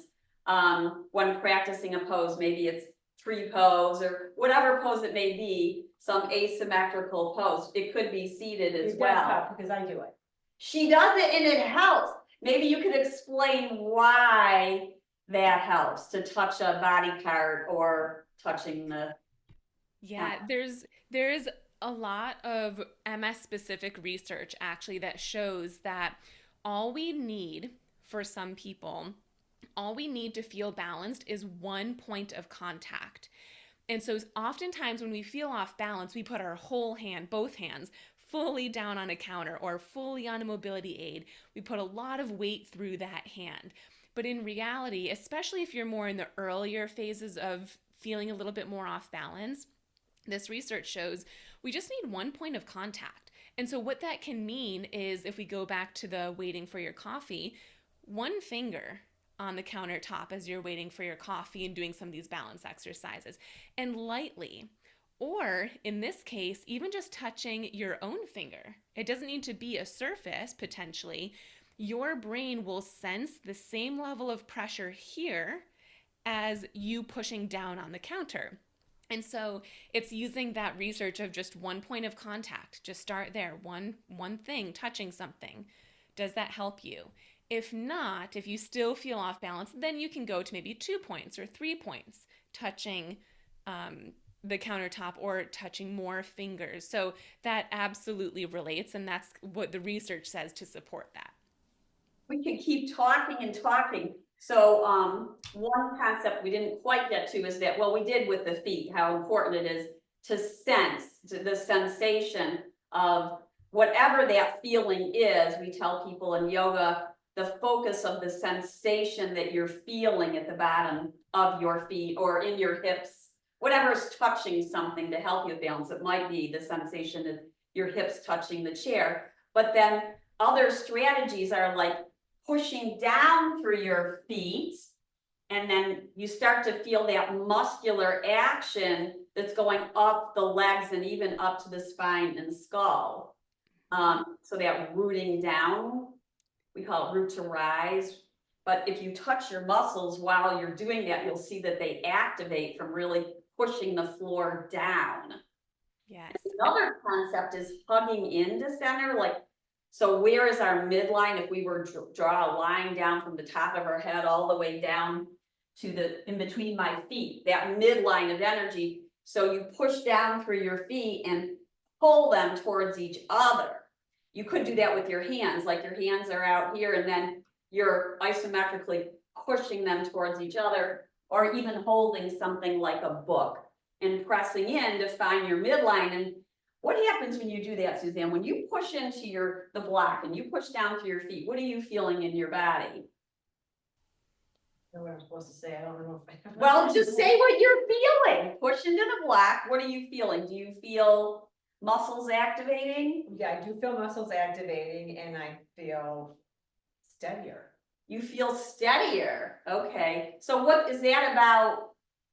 when practicing a pose. Maybe it's tree pose or whatever pose it may be, some asymmetrical pose. It could be seated as well. Because I do it. She does it and it helps. Maybe you could explain why that helps to touch a body part or touching the. Yeah, there's a lot of MS specific research actually that shows that all we need for some people, all we need to feel balanced is one point of contact. And so oftentimes when we feel off balance, we put our whole hand, both hands, fully down on a counter or fully on a mobility aid. We put a lot of weight through that hand. But in reality, especially if you're more in the earlier phases of feeling a little bit more off balance, this research shows we just need one point of contact. And so what that can mean is, if we go back to the waiting for your coffee, one finger on the countertop as you're waiting for your coffee and doing some of these balance exercises, and lightly, or in this case, even just touching your own finger. It doesn't need to be a surface potentially, your brain will sense the same level of pressure here as you pushing down on the counter. And so it's using that research of just one point of contact. Just start there, one thing, touching something. Does that help you? If not, if you still feel off balance, then you can go to maybe 2 points or 3 points, touching the countertop or touching more fingers. So that absolutely relates, and that's what the research says to support that. We could keep talking and talking. So one concept we didn't quite get to is that, well, we did with the feet, how important it is to sense the sensation of whatever that feeling is. We tell people in yoga, the focus of the sensation that you're feeling at the bottom of your feet or in your hips, whatever is touching something to help you balance. It might be the sensation of your hips touching the chair, but then other strategies are like pushing down through your feet, and then you start to feel that muscular action that's going up the legs and even up to the spine and skull. So that rooting down, we call it root to rise. But if you touch your muscles while you're doing that, you'll see that they activate from really pushing the floor down. Yes. Another concept is hugging into center, like, so where is our midline? If we were to draw a line down from the top of our head all the way down to the in between my feet, that midline of energy. So you push down through your feet and pull them towards each other. You could do that with your hands, like your hands are out here and then you're isometrically pushing them towards each other, or even holding something like a book and pressing in to find your midline. And what happens when you do that, Suzanne? When you push into the block and you push down through your feet, what are you feeling in your body? I don't know what I'm supposed to say. I don't know if I. Well, just say what you're feeling. Push into the block. What are you feeling? Do you feel muscles activating? Yeah, I do feel muscles activating and I feel steadier. You feel steadier. Okay. So what is that about?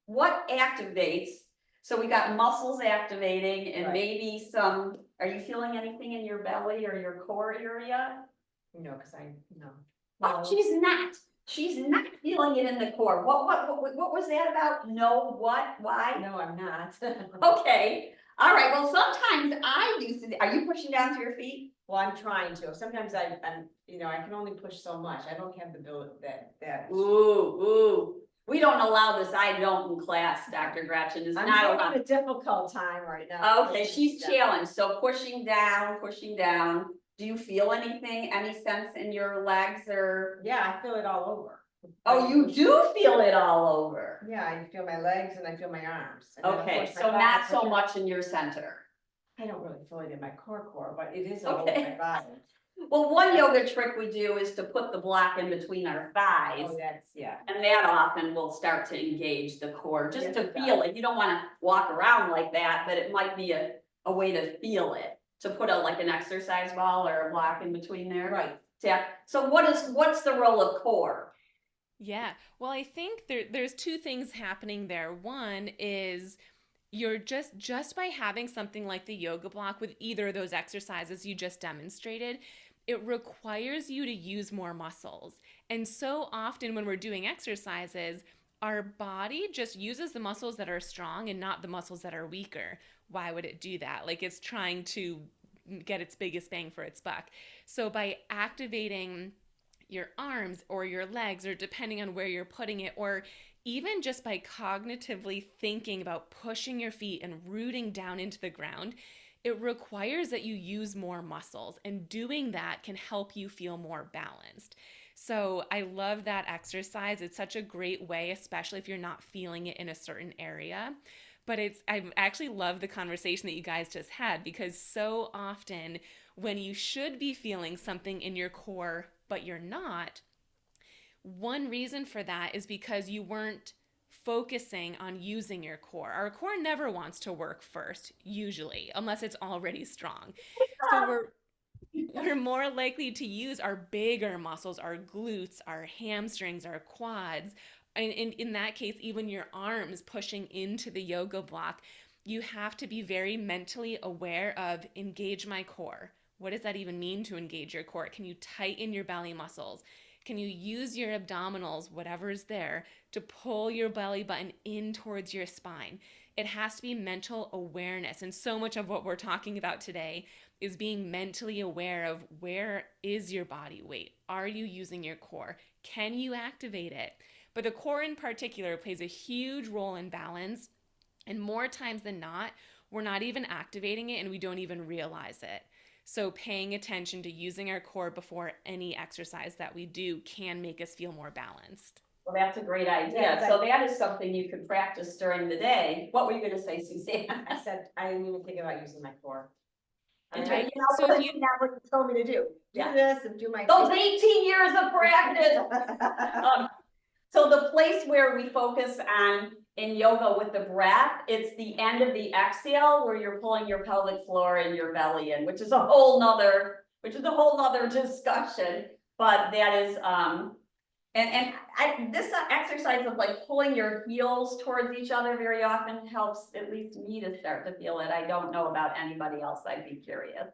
What activates? So we got muscles activating and Right. maybe some, are you feeling anything in your belly or your core area? No, because no. Oh, she's not feeling it in the core. What was that about? No, what, why? No, I'm not. Okay. All right. Well, sometimes I do. Are you pushing down to your feet? Well, I'm trying to. Sometimes I'm, I can only push so much. I don't have the ability that. Ooh. We don't allow this. I don't in class, Dr. Gretchen. Is I'm not having allowed. a difficult time right now. Okay, she's challenged. So pushing down, pushing down. Do you feel anything, any sense in your legs or? Yeah, I feel it all over. Oh, you do feel it all over. Yeah, I feel my legs and I feel my arms. And then, of Okay, course, my so back, not but so then- much in your center. I don't really feel it in my core, but it is all Okay. over my body. Well, one yoga trick we do is to put the block in between our thighs. Oh, that's, yeah. And that often will start to engage the core, just Yes, to it feel does. it. You don't want to walk around like that, but it might be a way to feel it. To put like an exercise ball or a block in between there. Right. Yeah. So what's the role of core? Yeah. Well, I think there's two things happening there. One is you're just by having something like the yoga block with either of those exercises you just demonstrated, it requires you to use more muscles. And so often when we're doing exercises, our body just uses the muscles that are strong and not the muscles that are weaker. Why would it do that? Like it's trying to get its biggest bang for its buck. So by activating your arms or your legs, or depending on where you're putting it, or even just by cognitively thinking about pushing your feet and rooting down into the ground, it requires that you use more muscles, and doing that can help you feel more balanced. So I love that exercise. It's such a great way, especially if you're not feeling it in a certain area. But I actually love the conversation that you guys just had, because so often when you should be feeling something in your core, but you're not, one reason for that is because you weren't focusing on using your core. Our core never wants to work first, usually, unless it's already strong. So we're more likely to use our bigger muscles, our glutes, our hamstrings, our quads, and in that case, even your arms pushing into the yoga block. You have to be very mentally aware of engage my core. What does that even mean to engage your core? Can you tighten your belly muscles? Can you use your abdominals, whatever's there, to pull your belly button in towards your spine? It has to be mental awareness. And so much of what we're talking about today is being mentally aware of where is your body weight? Are you using your core? Can you activate it? But the core in particular plays a huge role in balance. And more times than not, we're not even activating it and we don't even realize it. So paying attention to using our core before any exercise that we do can make us feel more balanced. Well, that's a great idea. So that is something you could practice during the day. What were you gonna say, Suzanne? I said, I didn't even think about using my core. And I- So if you, Not what you told me to do. Yeah. Do this and do my. Those 18 years of practice. So the place where we focus on in yoga with the breath, it's the end of the exhale where you're pulling your pelvic floor and your belly in, which is a whole nother discussion. But that is, this exercise of like pulling your heels towards each other very often helps at least me to start to feel it. I don't know about anybody else. I'd be curious.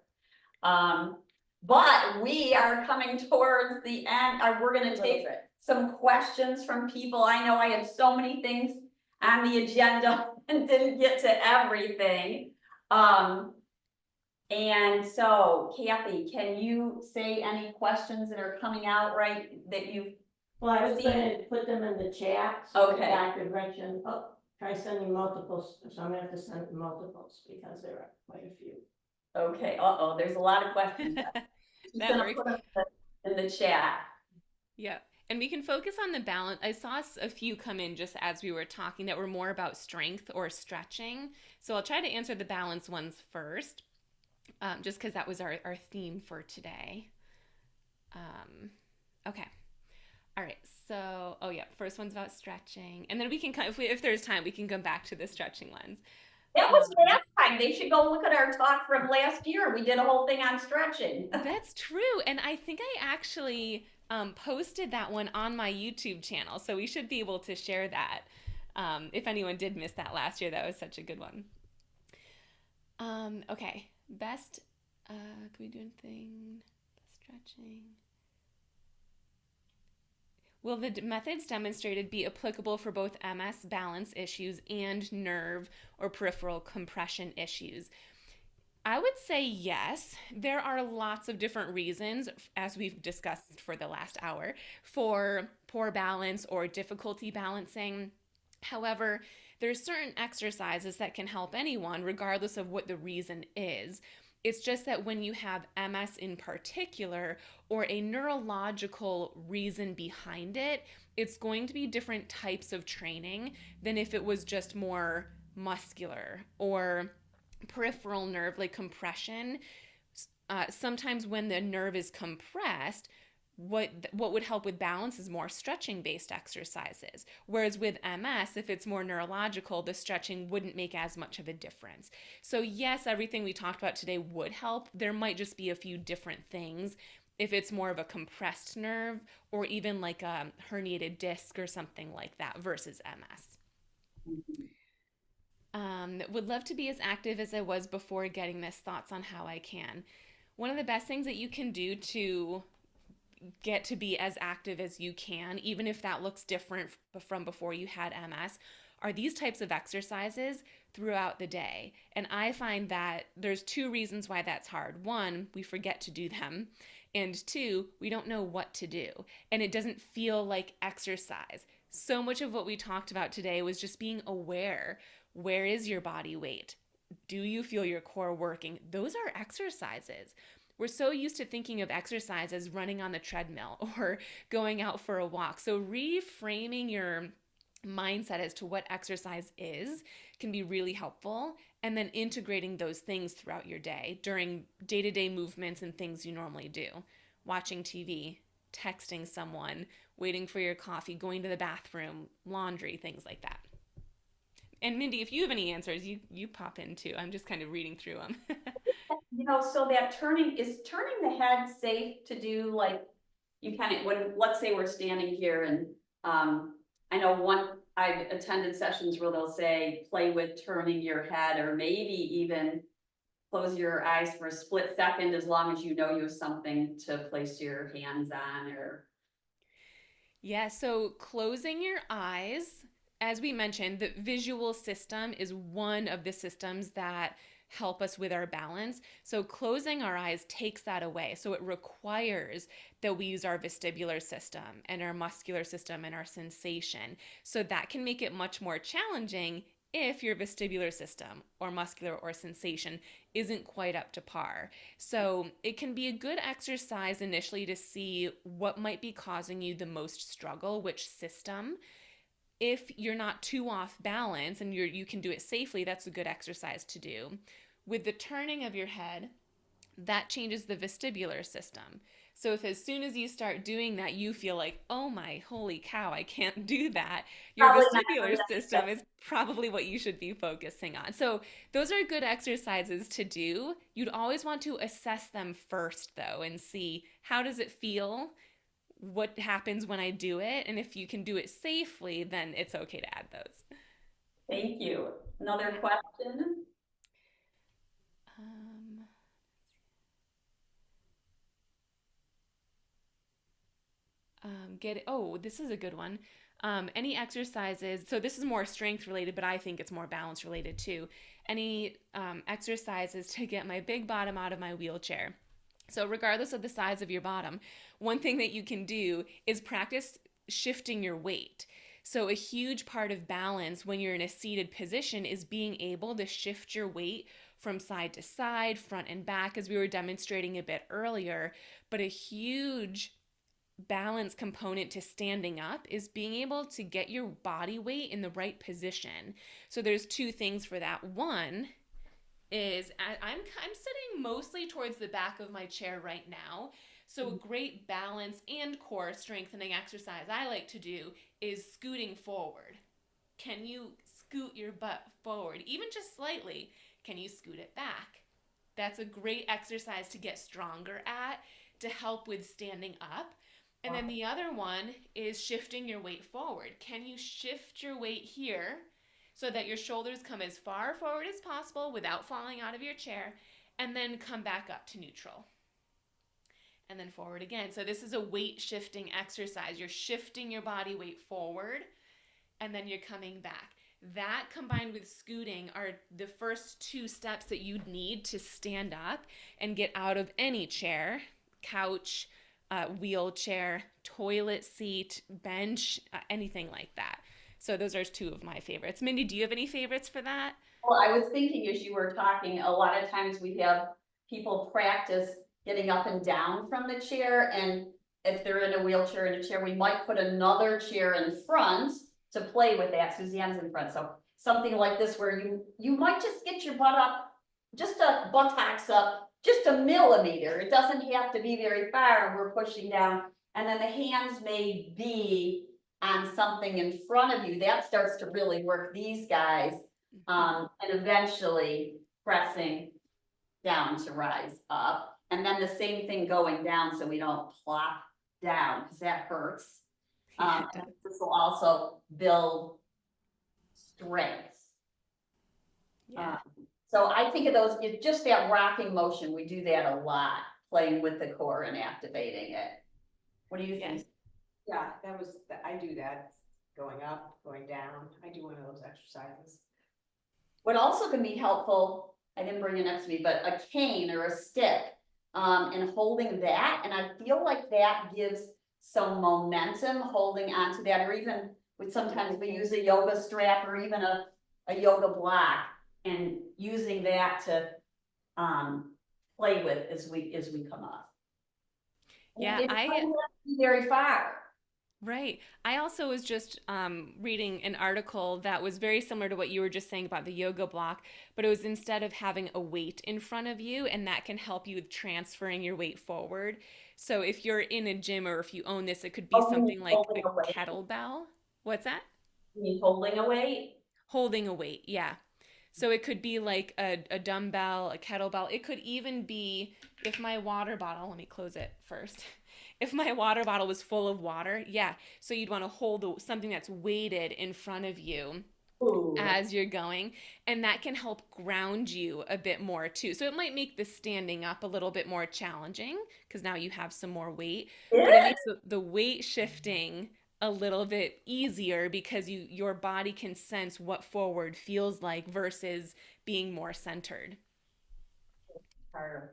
But we are coming towards the end. We're going to take some questions from people. I know I have so many things on the agenda and didn't get to everything. And so Kathy, can you say any questions that are coming out right that you? Well, I was going to put them in the chat. So Okay. Dr. Gretchen, try sending multiples. So I'm going to have to send multiples because there are quite a few. Okay. There's a lot of questions. that works. Put them in the chat. Yeah. And we can focus on the balance. I saw a few come in just as we were talking that were more about strength or stretching. So I'll try to answer the balance ones first, just because that was our theme for today. Okay. All right. So, first one's about stretching. And then we can, if there's time, we can come back to the stretching ones. That was last time. They should go look at our talk from last year. We did a whole thing on stretching. That's true. And I think I actually posted that one on my YouTube channel. So we should be able to share that. If anyone did miss that last year, that was such a good one. Okay. Best, can we do anything? Stretching. Will the methods demonstrated be applicable for both MS balance issues and nerve or peripheral compression issues? I would say yes. There are lots of different reasons, as we've discussed for the last hour, for poor balance or difficulty balancing. However, there's certain exercises that can help anyone, regardless of what the reason is. It's just that when you have MS in particular, or a neurological reason behind it, it's going to be different types of training than if it was just more muscular or peripheral nerve, like compression. Sometimes when the nerve is compressed, what would help with balance is more stretching based exercises. Whereas with MS, if it's more neurological, the stretching wouldn't make as much of a difference. So yes, everything we talked about today would help. There might just be a few different things if it's more of a compressed nerve or even like a herniated disc or something like that versus MS. Would love to be as active as I was before getting this. Thoughts on how I can. One of the best things that you can do to get to be as active as you can, even if that looks different from before you had MS, are these types of exercises throughout the day. And I find that there's two reasons why that's hard. One, we forget to do them. And two, we don't know what to do. And it doesn't feel like exercise. So much of what we talked about today was just being aware. Where is your body weight? Do you feel your core working? Those are exercises. We're so used to thinking of exercise as running on the treadmill or going out for a walk. So reframing your mindset as to what exercise is can be really helpful, and then integrating those things throughout your day during day-to-day movements and things you normally do. Watching TV, texting someone, waiting for your coffee, going to the bathroom, laundry, things like that. And Mindy, if you have any answers, you pop in too. I'm just kind of reading through them. So that turning the head safe to do? Like you kind of, when, let's say we're standing here and I know I've attended sessions where they'll say, play with turning your head, or maybe even close your eyes for a split second, as long as you know you have something to place your hands on or. Yeah, so closing your eyes, as we mentioned, the visual system is one of the systems that help us with our balance. So closing our eyes takes that away. So it requires that we use our vestibular system and our muscular system and our sensation. So that can make it much more challenging if your vestibular system or muscular or sensation isn't quite up to par. So it can be a good exercise initially to see what might be causing you the most struggle, which system. If you're not too off balance and you can do it safely, that's a good exercise to do. With the turning of your head, that changes the vestibular system. So if as soon as you start doing that, you feel like, oh my holy cow, I can't do that, your Probably not vestibular good system is probably what you should be focusing on. So those are good exercises to do. You'd always want to assess them first though and see, how does it feel? What happens when I do it? And if you can do it safely, then it's okay to add those. Thank you. Another question? Um, this is a good one. Any exercises, so this is more strength related, but I think it's more balance related too. Any exercises to get my big bottom out of my wheelchair. So, regardless of the size of your bottom, one thing that you can do is practice shifting your weight. So, a huge part of balance when you're in a seated position is being able to shift your weight from side to side, front and back, as we were demonstrating a bit earlier. But a huge balance component to standing up is being able to get your body weight in the right position. So there's two things for that. One is I'm sitting mostly towards the back of my chair right now. So a great balance and core strengthening exercise I like to do is scooting forward. Can you scoot your butt forward, even just slightly? Can you scoot it back? That's a great exercise to get stronger at, to help with standing up. And then the other one is shifting your weight forward. Can you shift your weight here so that your shoulders come as far forward as possible without falling out of your chair, and then come back up to neutral? And then forward again. So this is a weight shifting exercise. You're shifting your body weight forward, and then you're coming back. That combined with scooting are the first two steps that you'd need to stand up and get out of any chair, couch, wheelchair, toilet seat, bench, anything like that. So those are two of my favorites. Mindy, do you have any favorites for that? Well, I was thinking as you were talking, a lot of times we have people practice getting up and down from the chair, and if they're in a wheelchair in a chair, we might put another chair in front to play with that. Suzanne's in front, so something like this where you might just get your butt up, just a buttocks up, just a millimeter. It doesn't have to be very far, and we're pushing down, and then the hands may be on something in front of you. That starts to really work these guys. And eventually pressing down to rise up. And then the same thing going down so we don't plop down, because that hurts. Yeah, This will also build strength. yeah. So I think of those, it's just that rocking motion. We do that a lot, playing with the core and activating it. What do you think? Yeah, I do that, going up, going down. I do one of those exercises. What also can be helpful, I didn't bring it next to me, but a cane or a stick, and holding that, and I feel like that gives some momentum holding onto that, or even sometimes we use a yoga strap or even a yoga block, and using that to play with as we come up. Yeah, It doesn't have to be very far. Right. I also was just reading an article that was very similar to what you were just saying about the yoga block, but it was instead of having a weight in front of you, and that can help you with transferring your weight forward. So if you're in a gym or if you own this, it could be something like a kettlebell. What's that? You mean holding a weight? Holding a weight, yeah. So it could be like a dumbbell, a kettlebell. It could even be, if my water bottle, let me close it first. If my water bottle was full of water, yeah. So you'd want to hold something that's weighted in front of you Ooh. as you're going, and that can help ground you a bit more too. So it might make the standing up a little bit more challenging because now you have some more weight, but it makes the weight shifting a little bit easier because your body can sense what forward feels like versus being more centered. Harder.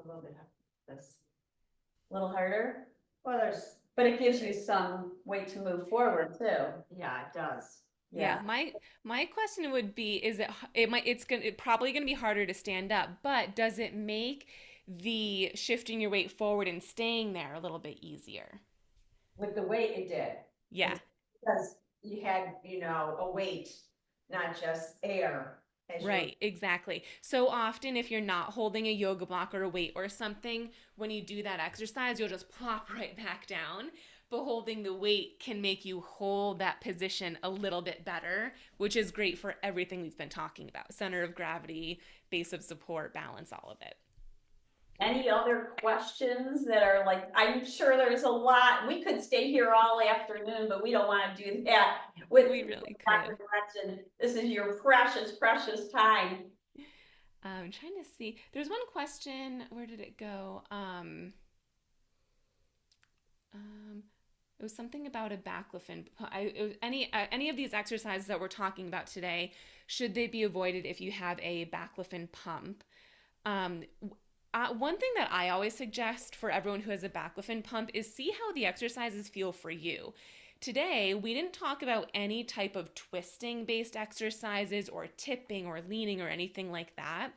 A little bit of this. A little harder, Well, there's, but it gives you some way to move forward too. yeah, it does. Yeah, my question would be, is it probably gonna be harder to stand up, but does it make the shifting your weight forward and staying there a little bit easier? With the weight, it did. Yeah, Because you had, a weight, not just air. As you were- right, exactly. So often if you're not holding a yoga block or a weight or something, when you do that exercise, you'll just plop right back down. But holding the weight can make you hold that position a little bit better, which is great for everything we've been talking about: center of gravity, base of support, balance, all of it. Any other questions that are like, I'm sure there's a lot, we could stay here all afternoon, but we don't want to do that with We really Dr. could. Gretchen. This is your precious, precious time. I'm trying to see. There's one question. Where did it go? It was something about a baclofen. Any of these exercises that we're talking about today, should they be avoided if you have a baclofen pump? Um, One thing that I always suggest for everyone who has a baclofen pump is see how the exercises feel for you. Today, we didn't talk about any type of twisting based exercises or tipping or leaning or anything like that.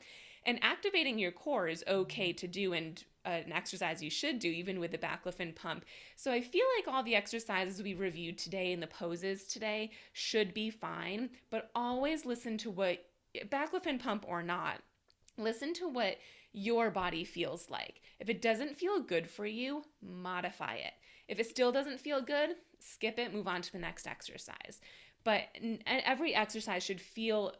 And activating your core is okay to do, and an exercise you should do even with the baclofen pump. So I feel like all the exercises we reviewed today and the poses today should be fine, but always listen to what, baclofen pump or not, listen to what your body feels like. If it doesn't feel good for you, modify it. If it still doesn't feel good, skip it, move on to the next exercise. But every exercise should feel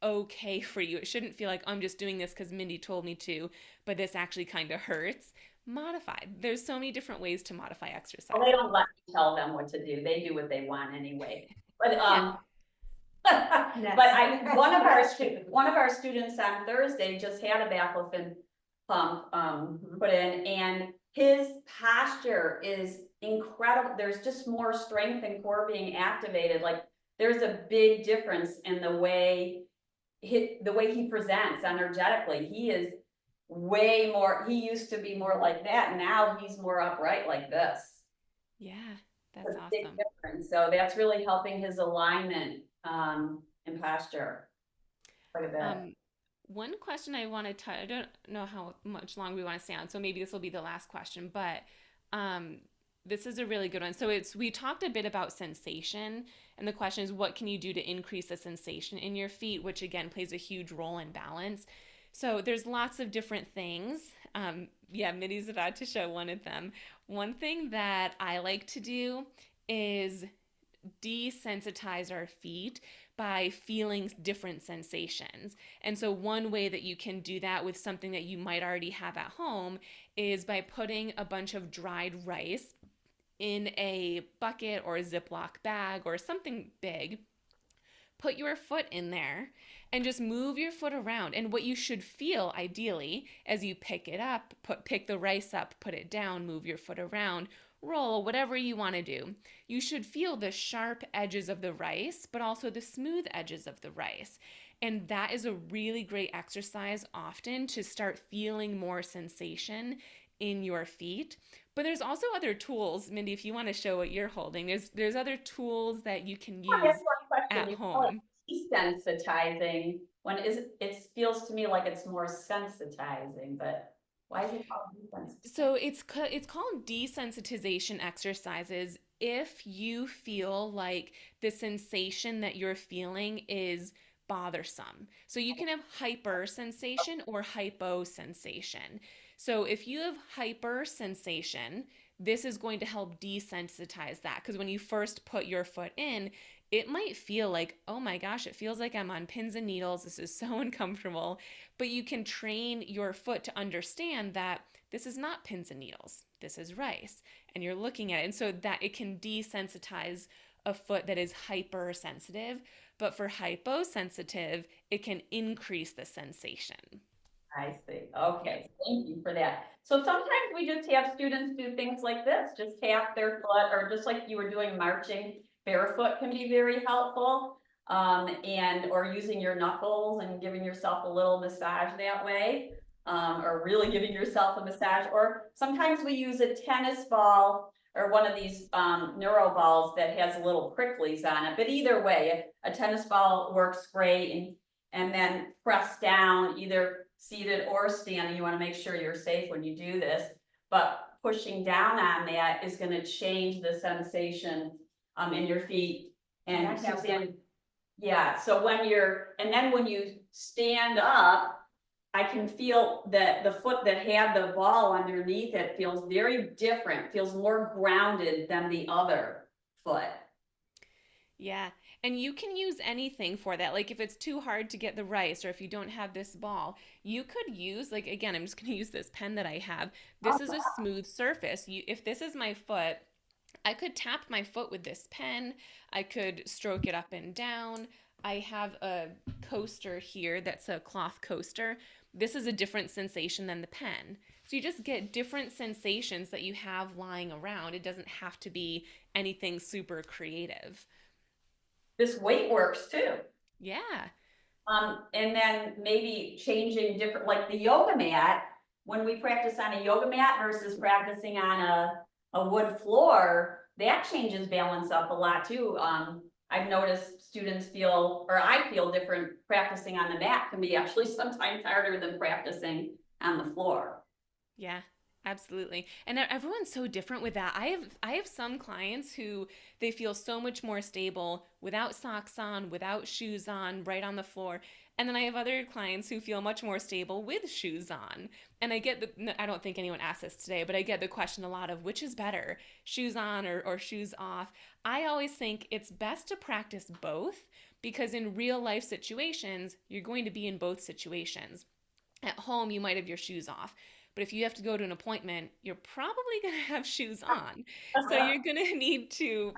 okay for you. It shouldn't feel like, I'm just doing this because Mindy told me to, but this actually kind of hurts. Modify. There's so many different ways to modify exercise. Well, they don't let me tell them what to do. They do what they want anyway. But Yeah. but one of our students on Thursday just had a baclofen pump put in, and his posture is incredible. There's just more strength and core being activated. Like, there's a big difference in the way he presents energetically. He is way more, he used to be more like that, and now he's more upright like this. Yeah, that's a big awesome. difference. So that's really helping his alignment and posture quite a bit. One question I want to touch, I don't know how much longer we want to stay on, so maybe this will be the last question, but this is a really good one. So we talked a bit about sensation, and the question is, what can you do to increase the sensation in your feet, which again plays a huge role in balance. So there's lots of different things. Yeah, Minnie's about to show one of them. One thing that I like to do is desensitize our feet by feeling different sensations. And so one way that you can do that with something that you might already have at home is by putting a bunch of dried rice in a bucket or a Ziploc bag or something big. Put your foot in there and just move your foot around. And what you should feel ideally as you pick it up, pick the rice up, put it down, move your foot around, roll, whatever you want to do. You should feel the sharp edges of the rice, but also the smooth edges of the rice. And that is a really great exercise often to start feeling more sensation in your feet. But there's also other tools, Mindy, if you want to show what you're holding, there's other tools that you can use at home. Desensitizing, when it feels to me like it's more sensitizing, but why is it called desensitizing? So it's called desensitization exercises if you feel like the sensation that you're feeling is bothersome. So you can have hyper sensation or hypo sensation. So if you have hyper sensation, this is going to help desensitize that, because when you first put your foot in, it might feel like, oh my gosh, it feels like I'm on pins and needles. This is so uncomfortable. But you can train your foot to understand that this is not pins and needles. This is rice. And you're looking at it. And so that it can desensitize a foot that is hypersensitive. but for hyposensitive, it can increase the sensation. I see. Okay, thank you for that. So sometimes we just have students do things like this, just tap their foot, or just like you were doing marching, barefoot can be very helpful. Or using your knuckles and giving yourself a little massage that way. Or really giving yourself a massage, or sometimes we use a tennis ball or one of these neuro balls that has little pricklies on it. But either way, a tennis ball works great, and then press down, either seated or standing. You want to make sure you're safe when you do this, but pushing down on that is going to change the sensation in your feet. And Suzanne, yeah, so when you stand up, I can feel that the foot that had the ball underneath it feels very different, feels more grounded than the other foot. Yeah, and you can use anything for that. Like if it's too hard to get the rice, or if you don't have this ball, you could use, like, again, I'm just going to use this pen that I have. This is a smooth surface. If this is my foot, I could tap my foot with this pen. I could stroke it up and down. I have a coaster here that's a cloth coaster. This is a different sensation than the pen. So you just get different sensations that you have lying around. It doesn't have to be anything super creative. This weight works too. Yeah. And then maybe changing different, like the yoga mat, when we practice on a yoga mat versus practicing on a wood floor, that changes balance up a lot too. I've noticed students feel, or I feel different practicing on the mat can be actually sometimes harder than practicing on the floor. Yeah, absolutely. And everyone's so different with that. I have some clients who they feel so much more stable without socks on, without shoes on, right on the floor. And then I have other clients who feel much more stable with shoes on. And I don't think anyone asked this today, but I get the question a lot of which is better, shoes on or shoes off. I always think it's best to practice both because in real life situations, you're going to be in both situations. At home, you might have your shoes off. But if you have to go to an appointment, you're probably going to have shoes on. So you're going to need to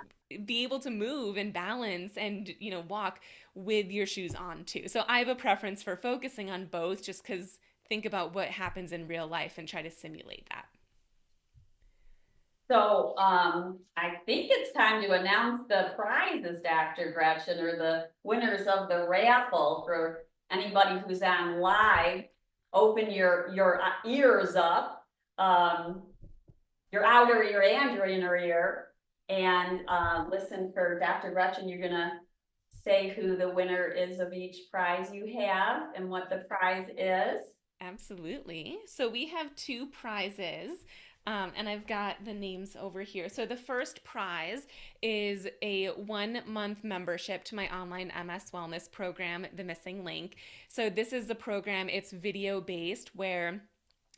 be able to move and balance and, walk with your shoes on too. So I have a preference for focusing on both just because think about what happens in real life and try to simulate that. So I think it's time to announce the prizes, Dr. Gretchen, or the winners of the raffle for anybody who's on live. Open your ears up, your outer ear and your inner ear, and listen for Dr. Gretchen. You're gonna say who the winner is of each prize you have and what the prize is. Absolutely. So we have two prizes. And I've got the names over here. So the first prize is a 1-month membership to my online MS wellness program, The Missing Link. So this is the program, it's video based where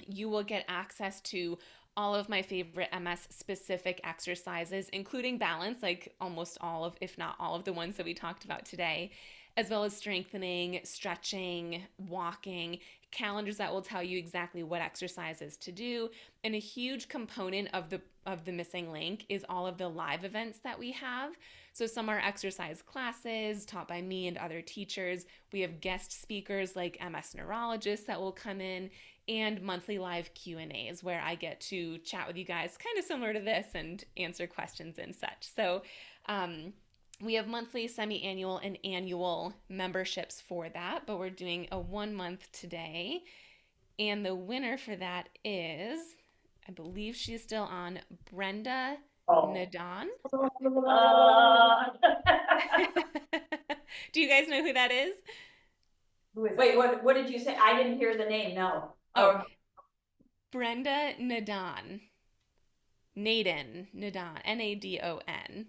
you will get access to all of my favorite MS specific exercises, including balance, like almost all of, if not all of the ones that we talked about today, as well as strengthening, stretching, walking, calendars that will tell you exactly what exercises to do. And a huge component of the Missing Link is all of the live events that we have. So some are exercise classes taught by me and other teachers. We have guest speakers like MS neurologists that will come in, and monthly live Q&As where I get to chat with you guys kind of similar to this and answer questions and such. So we have monthly, semi-annual, and annual memberships for that, but we're doing a 1 month today. And the winner for that is, I believe she's still on, Brenda Nadon. Do you guys know who that is? Wait, what did you say? I didn't hear the name, no. Brenda Nadon. Nadon, Nadon.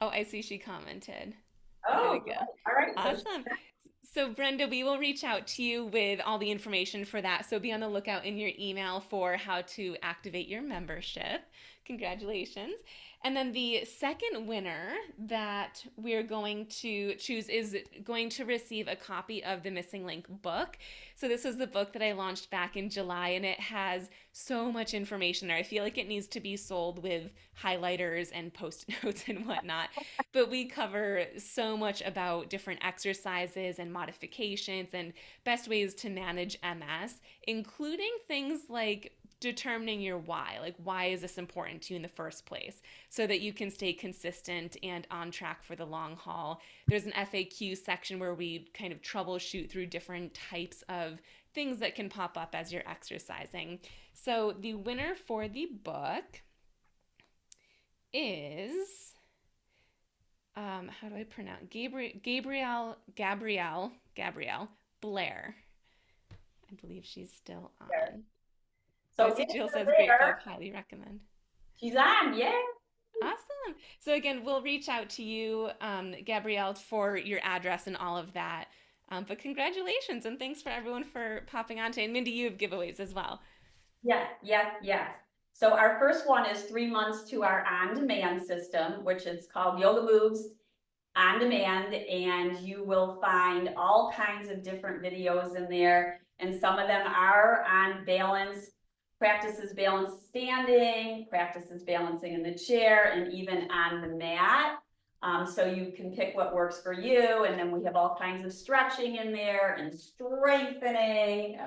Oh, I see she commented. Oh, there we go. All right. Awesome. So Brenda, we will reach out to you with all the information for that. So be on the lookout in your email for how to activate your membership, Congratulations. And then the second winner that we're going to choose is going to receive a copy of the Missing Link book. So this was the book that I launched back in July, and it has so much information there. I feel like it needs to be sold with highlighters and post-it notes and whatnot. But we cover so much about different exercises and modifications and best ways to manage MS, including things like determining your why. Like, why is this important to you in the first place, so that you can stay consistent and on track for the long haul. There's an FAQ section where we kind of troubleshoot through different types of things that can pop up as you're exercising. So the winner for the book is how do I pronounce Gabrielle Blair. I believe she's still on. So Jill says great book, highly recommend. She's on, yeah. Awesome. So again, we'll reach out to you, Gabrielle, for your address and all of that. But congratulations, and thanks for everyone for popping on today. And Mindy, you have giveaways as well. Yes. So our first one is 3 months to our on-demand system, which is called Yoga Moves On Demand, and you will find all kinds of different videos in there, and some of them are on balance, practices balance standing, practices balancing in the chair, and even on the mat. So you can pick what works for you, and then we have all kinds of stretching in there and strengthening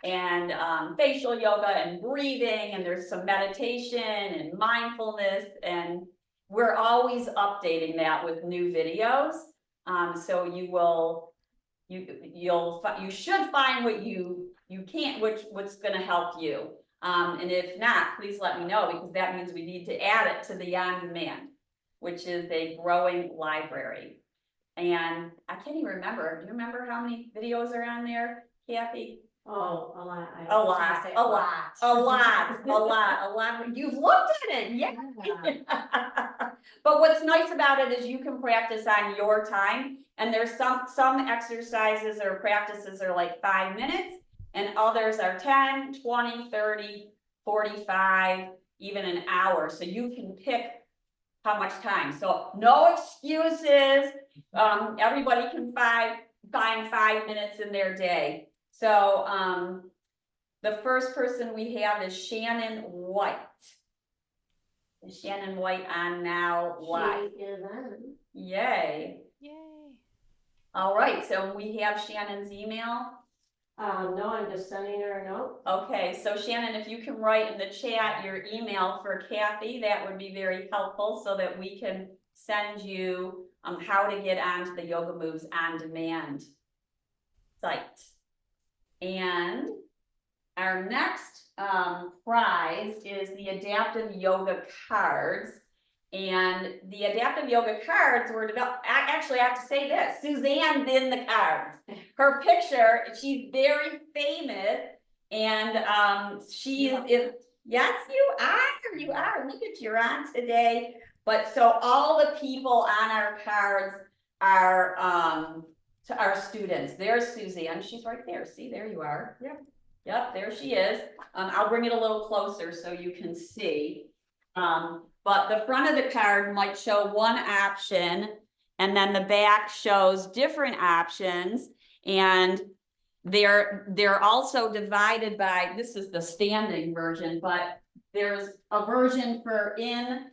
and facial yoga and breathing, and there's some meditation and mindfulness, and we're always updating that with new videos. So you should find what you can't, what's going to help you. And if not, please let me know, because that means we need to add it to the on-demand, which is a growing library. And I can't even remember. Do you remember how many videos are on there, Kathy? Oh, a lot. A lot. You've looked at it, yeah. But what's nice about it is you can practice on your time. And there's some exercises or practices are like 5 minutes, and others are 10, 20, 30, 45, even an hour. So you can pick how much time. So no excuses. Everybody can find 5 minutes in their day. So the first person we have is Shannon White. Is Shannon White on now live? She is on. Yay. All right, so we have Shannon's email. No, I'm just sending her a note. Okay, so Shannon, if you can write in the chat your email for Kathy, that would be very helpful, so that we can send you how to get onto the Yoga Moves On Demand site. And our next prize is the Adaptive Yoga Cards. And the Adaptive Yoga Cards were developed, actually I have to say this, Suzanne's in the cards. Her picture, she's very famous, and she is, yes you are, look at you're on today. But so all the people on our cards are to our students. There's Suzanne, she's right there, see, there you are. Yep, there she is. I'll bring it a little closer so you can see. But the front of the card might show one option, and then the back shows different options, and they're also divided by, this is the standing version, but there's a version for in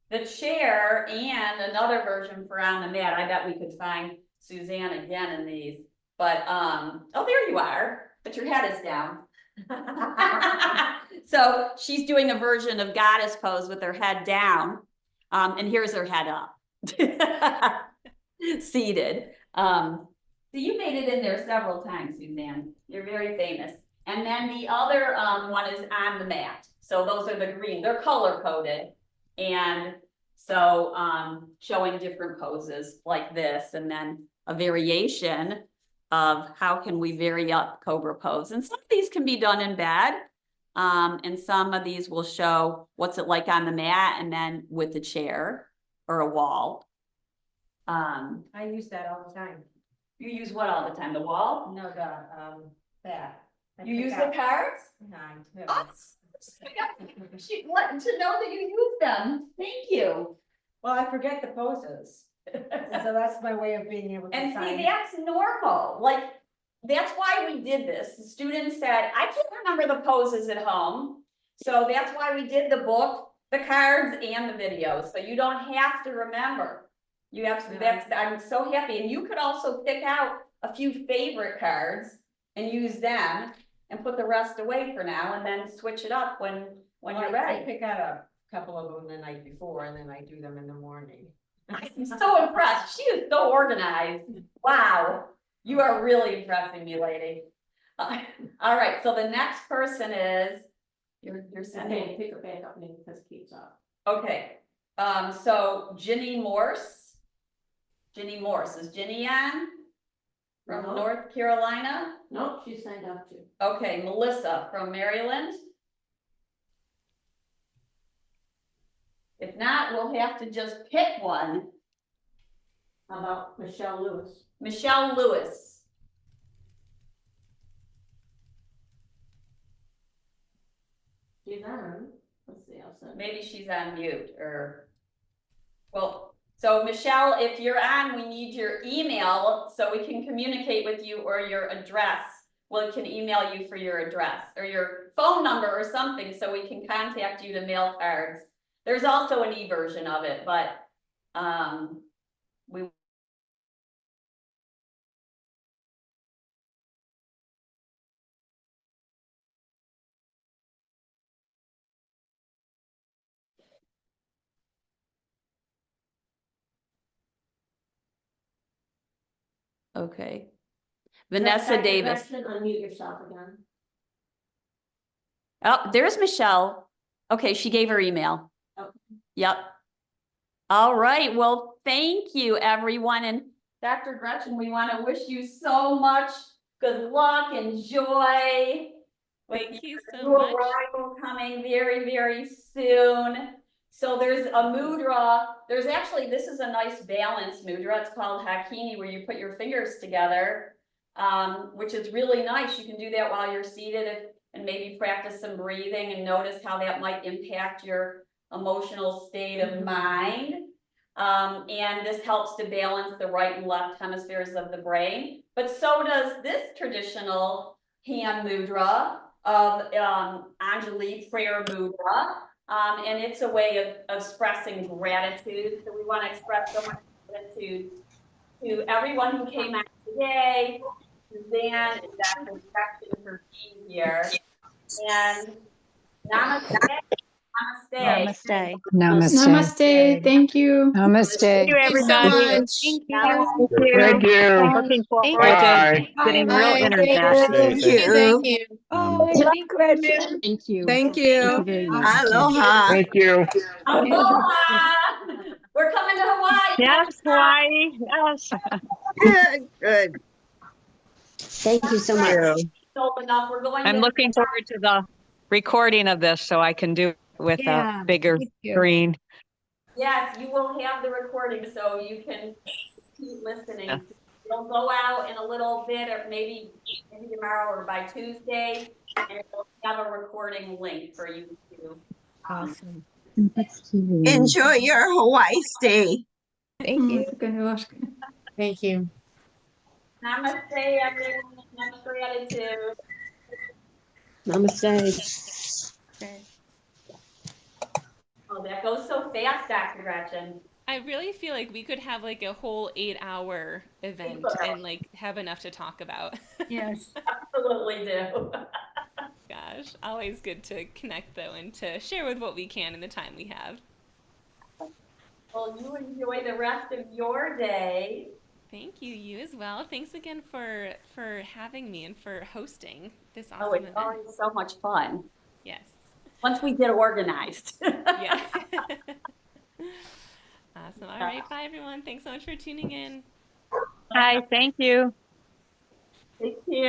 the chair and another version for on the mat. I bet we could find Suzanne again in these, but oh, there you are, but your head is down. So she's doing a version of goddess pose with her head down, and here's her head up, seated. So you made it in there several times, Suzanne. You're very famous. And then the other one is on the mat. So those are the green. They're color coded, and so showing different poses like this, and then a variation of how can we vary up Cobra pose. And some of these can be done in bed. And some of these will show what's it like on the mat and then with a chair or a wall. I use that all the time. You use what all the time? The wall? No, that. You use the cards? I do. To know that you use them. Thank you. Well, I forget the poses. So that's my way of being able to And see, find. that's normal. Like, that's why we did this. The students said, I can't remember the poses at home. So that's why we did the book, the cards, and the videos. So you don't have to remember. You have to, I'm so happy. And you could also pick out a few favorite cards and use them and put the rest away for now and then switch it up when you're I ready. pick out a couple of them the night before and then I do them in the morning. I'm so impressed. She is so organized. Wow. You are really impressing me, lady. All right, so the next person is, you're sending. Okay, pick her back up maybe because Kate's up. Okay, so Ginny Morse. Ginny Morse, is Ginny on? From No. North Carolina? Nope, she signed up too. Okay, Melissa from Maryland. If not, we'll have to just pick one. How about Michelle Lewis? Michelle Lewis. She's on. Let's see, I'll send. Maybe she's on mute or, well, so Michelle, if you're on, we need your email so we can communicate with you, or your address. Well, we can email you for your address or your phone number or something so we can contact you to mail cards. There's also an e-version of it, but we okay. Vanessa Dr. Davis. Gretchen, unmute yourself again. Oh, there's Michelle. Okay, she gave her email. Okay. Yep. All right, well, thank you, everyone. And Dr. Gretchen, we want to wish you so much good luck and joy. Thank you so Your much. arrival coming very, very soon. So there's a mudra. There's actually, this is a nice balance mudra. It's called Hakini, where you put your fingers together, which is really nice. You can do that while you're seated and maybe practice some breathing and notice how that might impact your emotional state of mind. And this helps to balance the right and left hemispheres of the brain. But so does this traditional hand mudra of Anjali prayer mudra. And it's a way of expressing gratitude. So we want to express so much gratitude to everyone who came out today, Suzanne and Dr. Gretchen for being here. And namaste. Namaste. Namaste. Namaste. Thank you. Namaste. Thank you, everybody. Thank you. Thank you. Looking Thank forward to Bye. getting real Bye. energetic. Thank you. Thank you. Thank you. Thank you. very much. Aloha. Thank you. Aloha! We're coming to Hawaii. Yes, Hawaii. Yes. Good, good. Thank you so much. Open enough. We're going I'm to looking forward to the recording of this so I can do it with Yeah, a bigger thank you. screen. Yes, you will have the recording so you can keep listening. Yeah. It'll go out in a little bit, or maybe tomorrow or by Tuesday, and it'll have a recording link for you to. Awesome. Enjoy your Hawaii stay. Thank you. Thank you. Namaste, everyone. Much gratitude. Namaste. Oh, that goes so fast, Dr. Gretchen. I really feel like we could have like a whole 8-hour event and like have enough to talk about. Yes. Absolutely do. Gosh, always good to connect though and to share with what we can in the time we have. Well, you enjoy the rest of your day. Thank you, you as well. Thanks again for having me and for hosting this awesome Oh, it's event. always so much fun. Yes. Once we get organized. Yeah. Awesome. All right. Bye, everyone. Thanks so much for tuning in. Hi, thank you. Take care.